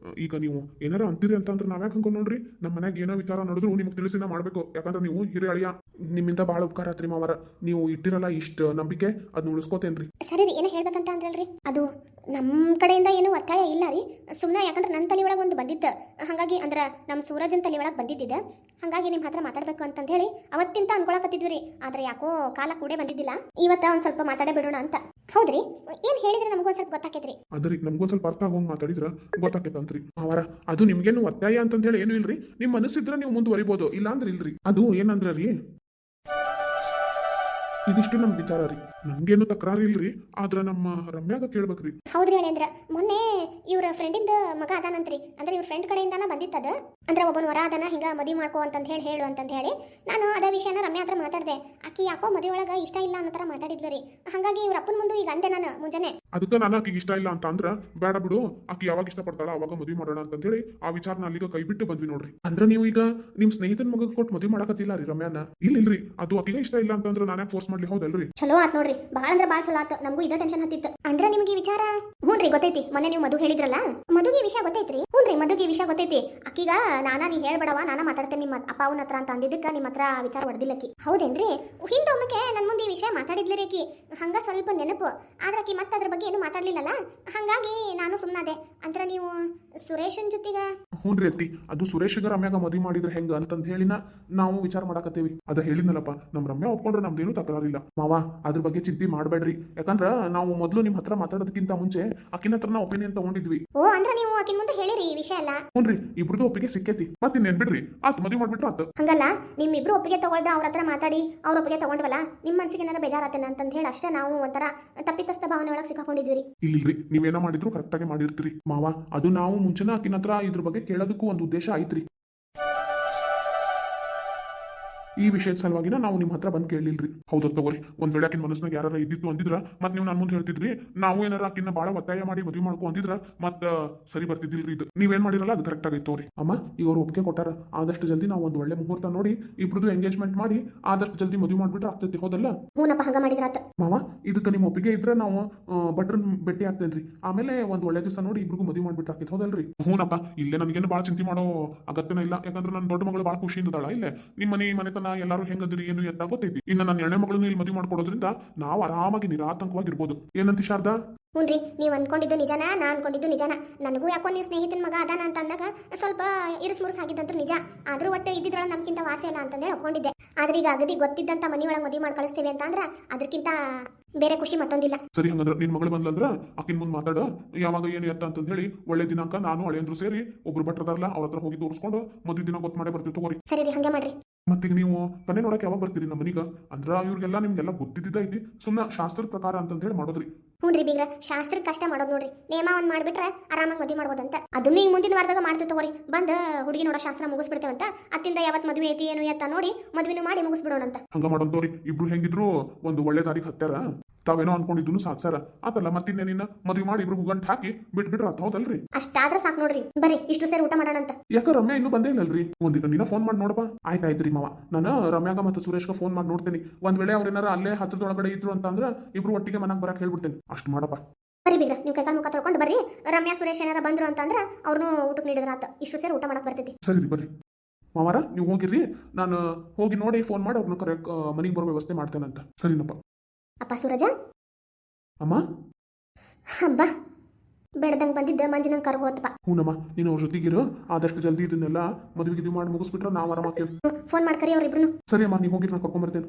ಈಗ ನೀವು ಏನಾರ ಅಂತೀರಿ ಅಂತಂದ್ರೆ ನಾವ್ಯಾಕೆ ಅನ್ಕೊಂಡ್ ನೋಡ್ರಿ, ನಮ್ಮ ಮನ್ಯಾಗ ಏನೋ ವಿಚಾರ ನೋಡಿದ್ರು ನಿಮ್ಗೆ ತಿಳಿಸಿನ ಮಾಡ್ಬೇಕು. ಯಾಕಂದ್ರೆ ನೀವು ಹಿರಿಯ ಅಳಿಯ, ನಿಮ್ಮಿಂದ ಬಹಳ ಉಪಕಾರ ಆತ್ರಿ ಮಾವರ. ನೀವು ಇಟ್ಟಿರಲ್ಲ ಇಷ್ಟ ನಂಬಿಕೆ, ಅದನ್ನ ಉಳಿಸ್ಕೋತೇನ್ರಿ. ಸರಿ ರೀ, ಏನೋ ಹೇಳ್ಬೇಕಂತ ಅಂದ್ರಲ್ರಿ, ಅದು ನಮ್ಮ ಕಡೆಯಿಂದ ಏನು ಒತ್ತಾಯ ಇಲ್ಲ ರೀ. ಸುಮ್ಮನೆ ಯಾಕಂದ್ರೆ ನನ್ನ ತಲೆ ಒಳಗೆ ಒಂದು ಬಂದಿತ್ತು, ಹಾಗಾಗಿ ಅಂದ್ರೆ ನಮ್ಮ ಸೂರಜನ್ ತಲೆ ಒಳಗೆ ಬಂದಿದ್ದಿದೆ. ಹಾಗಾಗಿ ನಿಮ್ಮ ಹತ್ರ ಮಾತಾಡ್ಬೇಕು ಅಂತಂದು ಹೇಳಿ ಅವತ್ತಿಂತ ಅನ್ಕೊಳಕತ್ತಿದ್ವಿ ರೀ. ಆದ್ರೆ ಯಾಕೋ ಕಾಲ ಕೂಡೇ ಬಂದಿದ್ದಿಲ್ಲ. ಇವತ್ತ ಒಂದ್ ಸ್ವಲ್ಪ ಮಾತಾಡೇ ಬಿಡೋಣ ಅಂತ. ಹೌದ್ರಿ, ಏನ್ ಹೇಳಿದ್ರೆ ನಮಗೊಂದ್ ಸ್ವಲ್ಪ ಗೊತ್ತಾಕೈತ್ರಿ. ಅದ್ರಿ, ನಮ್ಗೊಂದ್ ಸ್ವಲ್ಪ ಅರ್ಥ ಆಗೋಂಗ್ ಮಾತಾಡಿದ್ರ ಗೊತ್ತಾಕೈತಂತ್ರಿ ಅವರ. ಅದು ನಿಮ್ಗೇನು ಒತ್ತಾಯ ಅಂತಂದ್ ಹೇಳಿ ಏನು ಇಲ್ರಿ. ನಿಮ್ ಮನಸ್ಸಿದ್ರೆ ನೀವು ಮುಂದುವರಿಬೋದು, ಇಲ್ಲ ಅಂದ್ರೆ ಇಲ್ರಿ. ಅದು ಏನಂದ್ರ ರೀ, ಇದಿಷ್ಟು ನಮ್ ವಿಚಾರ ರೀ. ನಮ್ಗೇನು ತಕರಾರು ಇಲ್ರಿ, ಆದ್ರ ನಮ್ಮ ರಮ್ಯಾಗ ಕೇಳ್ಬೇಕ್ರಿ. ಹೌದ್ರಿ ಅಳೇಂದ್ರ, ಮೊನ್ನೆ ಇವ್ರ ಫ್ರೆಂಡಿಂದ ಮಗ ಅದಾನಂತ್ರಿ. ಅಂದ್ರೆ ಇವ್ರ ಫ್ರೆಂಡ್ ಕಡೆಯಿಂದಾನ ಬಂದಿತ್ತದ. ಅಂದ್ರೆ ಒಬ್ಬನ ವರ ಅದನ್ನ ಹಿಂಗ ಮದುವೆ ಮಾಡ್ಕೋ ಅಂತಂದ್ ಹೇಳು ಅಂತಂದ್ ಹೇಳಿ ನಾನು ಅದ ವಿಷಯನ ರಮ್ಯಾ ಹತ್ರ ಮಾತಾಡ್ದೆ. ಆಕಿ ಯಾಕೋ ಮದುವೆ ಒಳಗ ಇಷ್ಟ ಇಲ್ಲ ಅನ್ನೋ ತರ ಮಾತಾಡಿದ್ಲು ರೀ. ಹಂಗಾಗಿ ಇವ್ರ ಅಪ್ಪನ ಮುಂದೆ ಈಗ ಅಂದೆ ನಾನು ಮುಂಜಾನೆ. ಅದಕ್ಕೆ ನಾನು ಆಕಿಗೆ ಇಷ್ಟ ಇಲ್ಲ ಅಂತ ಅಂದ್ರ ಬೇಡ ಬಿಡು, ಆಕಿ ಯಾವಾಗ ಇಷ್ಟ ಪಡ್ತಾಳ ಅವಾಗ ಮದುವೆ ಮಾಡೋಣ ಅಂತ ಹೇಳಿ ಆ ವಿಚಾರನ ಅಲ್ಲಿಗ ಕೈ ಬಿಟ್ಟು ಬಂದ್ವಿ ನೋಡ್ರಿ. ಅಂದ್ರೆ ನೀವು ಈಗ ನಿಮ್ ಸ್ನೇಹಿತನ ಮಗ ಕೊಟ್ಟು ಮದುವೆ ಮಾಡಕತ್ತಿಲ್ಲ ರೀ ರಮ್ಯಾನ? ಇಲ್ರಿ, ಅದು ಆಕಿಗೆ ಇಷ್ಟ ಇಲ್ಲ ಅಂತಂದ್ರೆ ನಾನೇ ಫೋರ್ಸ್ ಮಾಡ್ಲಿ, ಹೌದಲ್ರಿ? ಚಲೋ ಆತ್ ನೋಡ್ರಿ, ಭಾಳ ಅಂದ್ರೆ ಭಾಳ ಚಲೋ ಆತ್. ನಮಗೂ ಇದ ಟೆನ್ಷನ್ ಹತ್ತಿತ್ತು. ಅಂದ್ರೆ ನಿಮ್ಗೆ ಈ ವಿಚಾರ ಹ್ಞೂನ್ರಿ ಗೊತ್ತೈತಿ. ಮೊನ್ನೆ ನೀವು ಮಧು ಹೇಳಿದ್ರಲ್ಲ, ಮಧುಗೆ ಈ ವಿಷಯ ಗೊತ್ತೈತ್ರಿ? ಹ್ಞೂನ್ರಿ, ಮಧುಗೆ ಈ ವಿಷಯ ಗೊತ್ತೈತಿ. ಅಕ್ಕಿಗ ನೀ ಹೇಳ್ಬೇಡವ, ನಾನ ಮಾತಾಡ್ತೇನೆ ನಿಮ್ಮ ಅಪ್ಪ ಅವನ ಹತ್ರ ಅಂತ ಅಂದಿದ್ದಕ್ಕೆ ನಿಮ್ಮ ಹತ್ರ ವಿಚಾರ ಹೊಡೆದಿಲ್ಲಕ್ಕಿ. ಹೌದೇನ್ರಿ? ಹಿಂದೊಮ್ಮಕ್ಕೆ ನನ್ನ ಮುಂದೆ ಈ ವಿಷಯ ಮಾತಾಡಿದ್ಲಿ ಆಕಿ, ಹಂಗ ಸ್ವಲ್ಪ ನೆನಪು. ಆದ್ರೆ ಆಕಿ ಮತ್ತೆ ಅದ್ರ ಬಗ್ಗೆ ಏನು ಮಾತಾಡ್ಲಿಲ್ಲಲ್ಲ, ಹಂಗಾಗಿ ನಾನು ಸುಮ್ಮನಾದೆ. ಅಂದ್ರೆ ನೀವು ಸುರೇಶನ್ ಜೊತೆಗ? ಹ್ಞೂನ್ರಿ ಅತ್ತಿ, ಅದು ಸುರೇಶ್ಗ ರಮ್ಯಾಗ ಮದುವೆ ಮಾಡಿದ್ರೆ ಹೆಂಗ ಅಂತಂದ್ ಹೇಳಿನ ನಾವು ವಿಚಾರ ಮಾಡಕತ್ತೇವಿ. ಅದ ಹೇಳಿದ್ನಲ್ಲಪ್ಪ, ನಮ್ ರಮ್ಯಾ ಒಪ್ಕೊಂಡ್ರೆ ನಮ್ದೇನು ತಕರಾರಿಲ್ಲ ಮಾವ, ಅದ್ರ ಬಗ್ಗೆ ಚಿಂತೆ ಮಾಡಬೇಡ್ರಿ. ಯಾಕಂದ್ರ ನಾವು ಮೊದಲು ನಿಮ್ ಹತ್ರ ಮಾತಾಡೋದಕ್ಕಿಂತ ಮುಂಚೆ ಆಕಿನ ಹತ್ರ ನಾವು ಒಪಿನಿಯನ್ ತಗೊಂಡಿದ್ವಿ. ಓ, ಅಂದ್ರೆ ನೀವು ಆಕಿನ ಮುಂದೆ ಹೇಳಿರಿ ಈ ವಿಷಯ ಎಲ್ಲ? ಹ್ಞೂನ್ರಿ, ಇಬ್ರದ್ದು ಒಪ್ಪಿಗೆ ಸಿಕ್ಕೈತಿ. ಮತ್ತಿನ್ನೇನ್ ಬಿಡ್ರಿ, ಆತ್ ಮದುವೆ ಮಾಡ್ಬಿಟ್ರ ಆತ. ಹಂಗಲ್ಲ, ನಿಮ್ಮಿಬ್ರು ಒಪ್ಪಿಗೆ ತಗೊಳ್ದ ಅವ್ರ ಹತ್ರ ಮಾತಾಡಿ ಅವ್ರ ಒಪ್ಪಿಗೆ ತಗೊಂಡ್ವಲ್ಲ, ನಿಮ್ಮ ಮನ್ಸಿಗೆ ಏನಾರ ಬೇಜಾರಾತೇನ ಅಂತ ಹೇಳಿ ಅಷ್ಟೇ ನಾವು ಒಂಥರ ತಪ್ಪಿತಸ್ಥ ಭಾವನೆ ಒಳಗೆ ಸಿಕ್ಕಾಕೊಂಡಿದ್ವಿ ರೀ. ಇಲ್ರಿ, ನೀವೇನೋ ಮಾಡಿದ್ರು ಕರೆಕ್ಟ್ ಆಗಿ ಮಾಡಿರ್ತೀರಿ ಮಾವ. ಅದು ನಾವು ಮುಂಚೆನ ಆಕಿನ ಹತ್ರ ಇದ್ರ ಬಗ್ಗೆ ಕೇಳೋದಕ್ಕೂ ಒಂದು ಉದ್ದೇಶ ಐತ್ರಿ. ಈ ವಿಷಯದ ಸಲುವಾಗಿನ ನಾವು ನಿಮ್ಮ ಹತ್ರ ಬಂದು ಕೇಳಿಲ್ರಿ. ಹೌದ ತಗೋರಿ, ಒಂದ್ ವೇಳೆ ಆಕಿನ ಮನಸ್ಸಿನಾಗ ಯಾರು ಇದ್ದಿತ್ತು ಅಂದಿದ್ರ ಮತ್ ನೀವು ನನ್ನ ಮುಂದೆ ಹೇಳ್ತಿದ್ರಿ, ನಾವು ಏನಾರ ಆಕಿನ ಬಾಳ ಒತ್ತಾಯ ಮಾಡಿ ಮದುವೆ ಮಾಡ್ಕೊ ಅಂದಿದ್ರ ಮತ್ತ ಸರಿ ಬರ್ತಿದ್ದಿಲ್ರಿ. ಇದು ನೀವೇನ್ ಮಾಡಿರಲ್ಲ ಅದು ಕರೆಕ್ಟ್ ಆಗೈತೆ ತಗೋರಿ. ಅಮ್ಮ, ಈಗ ಅವ್ರು ಒಪ್ಪಿಗೆ ಕೊಟ್ಟಾರ, ಆದಷ್ಟು ಜಲ್ದಿ ನಾವು ಒಂದು ಒಳ್ಳೆ ಮುಹೂರ್ತ ನೋಡಿ ಇಬ್ರದ್ದು ಎಂಗೇಜ್ಮೆಂಟ್ ಮಾಡಿ ಆದಷ್ಟು ಜಲ್ದಿ ಮದುವೆ ಮಾಡ್ಬಿಟ್ರೆ ಆಗ್ತೈತಿ, ಹೌದಲ್ಲ? ಹ್ಞೂನಪ್ಪ, ಹಂಗ ಮಾಡಿದ್ರಾತ. ಮಾವ, ಇದಕ್ಕೆ ನಿಮ್ಮ ಒಪ್ಪಿಗೆ ಇದ್ರೆ ನಾವು ಭಟ್ರನ್ ಭೇಟಿ ಆಗ್ತೇನ್ರಿ. ಆಮೇಲೆ ಒಂದ್ ಒಳ್ಳೆ ದಿವಸ ನೋಡಿ ಇಬ್ರಿಗೂ ಮದುವೆ ಮಾಡ್ಬಿಟ್ರೆ ಆಗ್ತೈತಿ, ಹೌದಲ್ರಿ? ಹ್ಞೂನಪ್ಪ, ಇಲ್ಲೇ ನನಗೇನು ಭಾಳ ಚಿಂತೆ ಮಾಡೋ ಅಗತ್ಯನ ಇಲ್ಲ. ಯಾಕಂದ್ರೆ ನನ್ನ ದೊಡ್ಡ ಮಗಳು ಭಾಳ ಖುಷಿಯಿಂದದಾಳ. ಇಲ್ಲೇ ನಿಮ್ಮ ಮನೆತನ ಎಲ್ಲರೂ ಹೆಂಗದ್ರಿ ಏನು ಎತ್ತ ಗೊತ್ತೈತಿ. ಇನ್ನು ನನ್ನ ಎಣ್ಣೆ ಮಗಳನ್ನು ಇಲ್ಲಿ ಮದುವೆ ಮಾಡ್ಕೊಡೋದ್ರಿಂದ ನಾವು ಆರಾಮಾಗಿ ನಿರಾತಂಕವಾಗಿರ್ಬೋದು. ಏನಂತ ಶಾರದಾ? ಹ್ಞೂನ್ರಿ, ನೀವು ಅನ್ಕೊಂಡಿದ್ದು ನಿಜಾನ, ನಾ ಅನ್ಕೊಂಡಿದ್ದು ನಿಜಾನ. ನನಗೂ ಯಾಕೋ ನೀವು ಸ್ನೇಹಿತನ ಮಗ ಅದಾನ ಅಂತ ಅಂದಾಗ ಸ್ವಲ್ಪ ಇರಿಸ್ ಮುರುಸ್ ಆಗಿದ್ದಂತೂ ನಿಜ. ಆದ್ರೂ ಒಟ್ಟು ಇದ್ದಿದ್ರೊಳಗೆ ನಮ್ಗಿಂತ ವಾಸಿ ಇಲ್ಲ ಅಂತಂದೇಳಿ ಒಪ್ಕೊಂಡಿದ್ದೆ. ಆದ್ರೆ ಈಗ ಅಗದಿ ಗೊತ್ತಿದ್ದಂತ ಮನೆಯೊಳಗೆ ಮದುವೆ ಮಾಡಿ ಕಳಿಸ್ತೇವೆ ಅಂತ ಅಂದ್ರೆ ಅದಕ್ಕಿಂತ ಬೇರೆ ಖುಷಿ ಮತ್ತೊಂದಿಲ್ಲ. ಸರಿ, ಹಂಗಂದ್ರೆ ನಿನ್ ಮಗಳು ಬಂದ್ಲಂದ್ರ ಆಕಿನ ಮುಂದೆ ಮಾತಾಡ, ಯಾವಾಗ ಏನು ಎತ್ತ ಅಂತ ಹೇಳಿ ಒಳ್ಳೆ ದಿನಾಂಕ ನಾನು ಅಳೆಯಂದ್ರು ಸೇರಿ ಒಬ್ರು ಭಟ್ರದಾರಲ್ಲ ಅವ್ರ ಹತ್ರ ಹೋಗಿ ತೋರಿಸ್ಕೊಂಡು ಮದುವೆ ದಿನ ಗೊತ್ತು ಮಾಡೇ ಬರ್ತೀವಿ ತಗೋರಿ. ಸರಿ ರೀ, ಹಂಗೆ ಮಾಡ್ರಿ. ಮತ್ತೀಗ ನೀವು ಕನ್ನೆ ನೋಡಕ್ಕೆ ಯಾವಾಗ ಬರ್ತೀರಿ ನಮ್ಮ ಮನೀಗ? ಅಂದ್ರ ಇವ್ರಿಗೆಲ್ಲ ನಿಮ್ಗೆಲ್ಲ ಗೊತ್ತಿದ್ದೈತಿ, ಸುಮ್ಮನೆ ಶಾಸ್ತ್ರದ ಪ್ರಕಾರ ಅಂತ ಹೇಳಿ ಮಾಡೋದ್ರಿ. ಹ್ಞೂನ್ರಿ ಬೀಗ್ರ, ಶಾಸ್ತ್ರಕ್ಕೆ ಕಷ್ಟ ಮಾಡೋದು ನೋಡ್ರಿ. ನೇಮ ಒಂದ್ ಮಾಡ್ಬಿಟ್ರೆ ಆರಾಮಾಗಿ ಮದುವೆ ಮಾಡ್ಬೋದಂತ. ಅದನ್ನ ಈಗ ಮುಂದಿನ ವಾರದಾಗ ಮಾಡ್ತೀವಿ ತಗೋರಿ. ಬಂದ ಹುಡುಗಿ ನೋಡೋ ಶಾಸ್ತ್ರ ಮುಗಿಸ್ಬಿಡ್ತೇವಂತ. ಅತ್ತಿಂದ ಯಾವತ್ ಮದುವೆ ಐತಿ ಏನು ಎತ್ತ ನೋಡಿ ಮದುವೆನೂ ಮಾಡಿ ಮುಗಿಸ್ಬಿಡೋಣಂತ. ಹಂಗ ಮಾಡೋಂತವ್ರಿ. ಇಬ್ರು ಹೆಂಗಿದ್ರು ಒಂದು ಒಳ್ಳೆ ದಾರಿಗೆ ಹತ್ತಾರ, ತಾವೇನೋ ಅನ್ಕೊಂಡಿದ್ದು ಸಾಕ್ಸಾರ ಆತಲ್ಲ. ಮತ್ತಿನ್ನೇನಿನ್ನ ಮದುವೆ ಮಾಡಿ ಇಬ್ರು ಗಂಟು ಹಾಕಿ ಬಿಟ್ಬಿಟ್ರ ಆತ, ಹೌದಲ್ರಿ? ಅಷ್ಟಾದ್ರೆ ಸಾಕು ನೋಡ್ರಿ. ಬರ್ರಿ, ಇಷ್ಟು ಸೇರಿ ಊಟ ಮಾಡೋಣಂತ. ಯಾಕ ರಮ್ಯಾ ಇನ್ನೂ ಬಂದೇ ಇಲ್ಲಲ್ರಿ? ಒಂದಿನ ನೀನ ಫೋನ್ ಮಾಡಿ ನೋಡಪ್ಪ. ಆಯ್ತಾಯ್ತ್ರಿ ಮಾವ, ನಾನು ರಮ್ಯಾಗ ಮತ್ತು ಸುರೇಶ್ಗೆ ಫೋನ್ ಮಾಡಿ ನೋಡ್ತೇನೆ. ಒಂದ್ ವೇಳೆ ಅವ್ರೇನಾರ ಅಲ್ಲೇ ಹತ್ತದೊಳಗಡೆ ಇದ್ರು ಅಂತ ಅಂದ್ರೆ ಇಬ್ರು ಒಟ್ಟಿಗೆ ಮನಾಗ ಬರಕ್ ಹೇಳ್ಬಿಡ್ತೇನೆ. ಅಷ್ಟು ಮಾಡಪ್ಪ. ಬರ್ರಿ ಬೀಗ್ರ, ನೀವು ಕೈಕಾಲು ಮುಖ ತೊಳ್ಕೊಂಡು ಬರ್ರಿ. ರಮ್ಯಾ ಸುರೇಶ್ ಏನಾರ ಬಂದ್ರು ಅಂತಂದ್ರೆ ಅವ್ರನ್ನೂ ಊಟಕ್ಕೆ ನೀಡಿದ್ರಾತ. ಇಷ್ಟು ಸೇರಿ ಊಟ ಮಾಡಕ್ ಬರ್ತೈತಿ. ಸರಿ ಬರ್ರಿ ಮಾವಾರ, ನೀವು ಹೋಗಿರ್ರಿ. ನಾನು ಹೋಗಿ ನೋಡಿ ಫೋನ್ ಮಾಡಿ ಅವ್ರನ್ನ ಕರೆ ಮನೆಗೆ ಬರೋ ವ್ಯವಸ್ಥೆ ಮಾಡ್ತೇನಂತ. ಸರಿನಪ್ಪ. ಅಪ್ಪ ಸೂರಜ. ಅಮ್ಮ. ಹಬ್ಬ ಬೆಡ್ದಂಗೆ ಬಂದಿದ್ದ ಮಂಜಿನಂಗೆ ಕರ್ಗು ಹೋತಪ್ಪ. ಹೂನಮ್ಮ, ನೀನು ಅವ್ರ ಜೊತೆಗಿರು. ಆದಷ್ಟು ಜಲ್ದಿ ಇದನ್ನೆಲ್ಲ ಮದುವೆಗೆ ಇದು ಮಾಡಿ ಮುಗಿಸ್ಬಿಟ್ರೆ ನಾವು ಆರಾಮಾಕೇವಿ. ಫೋನ್ ಮಾಡ್ಕರಿ ಅವ್ರಿಬ್ರು. ಸರಿ ಅಮ್ಮ, ನೀವು ಹೋಗಿ ನಾನು ಕರ್ಕೊಂಬರ್ತೇನೆ.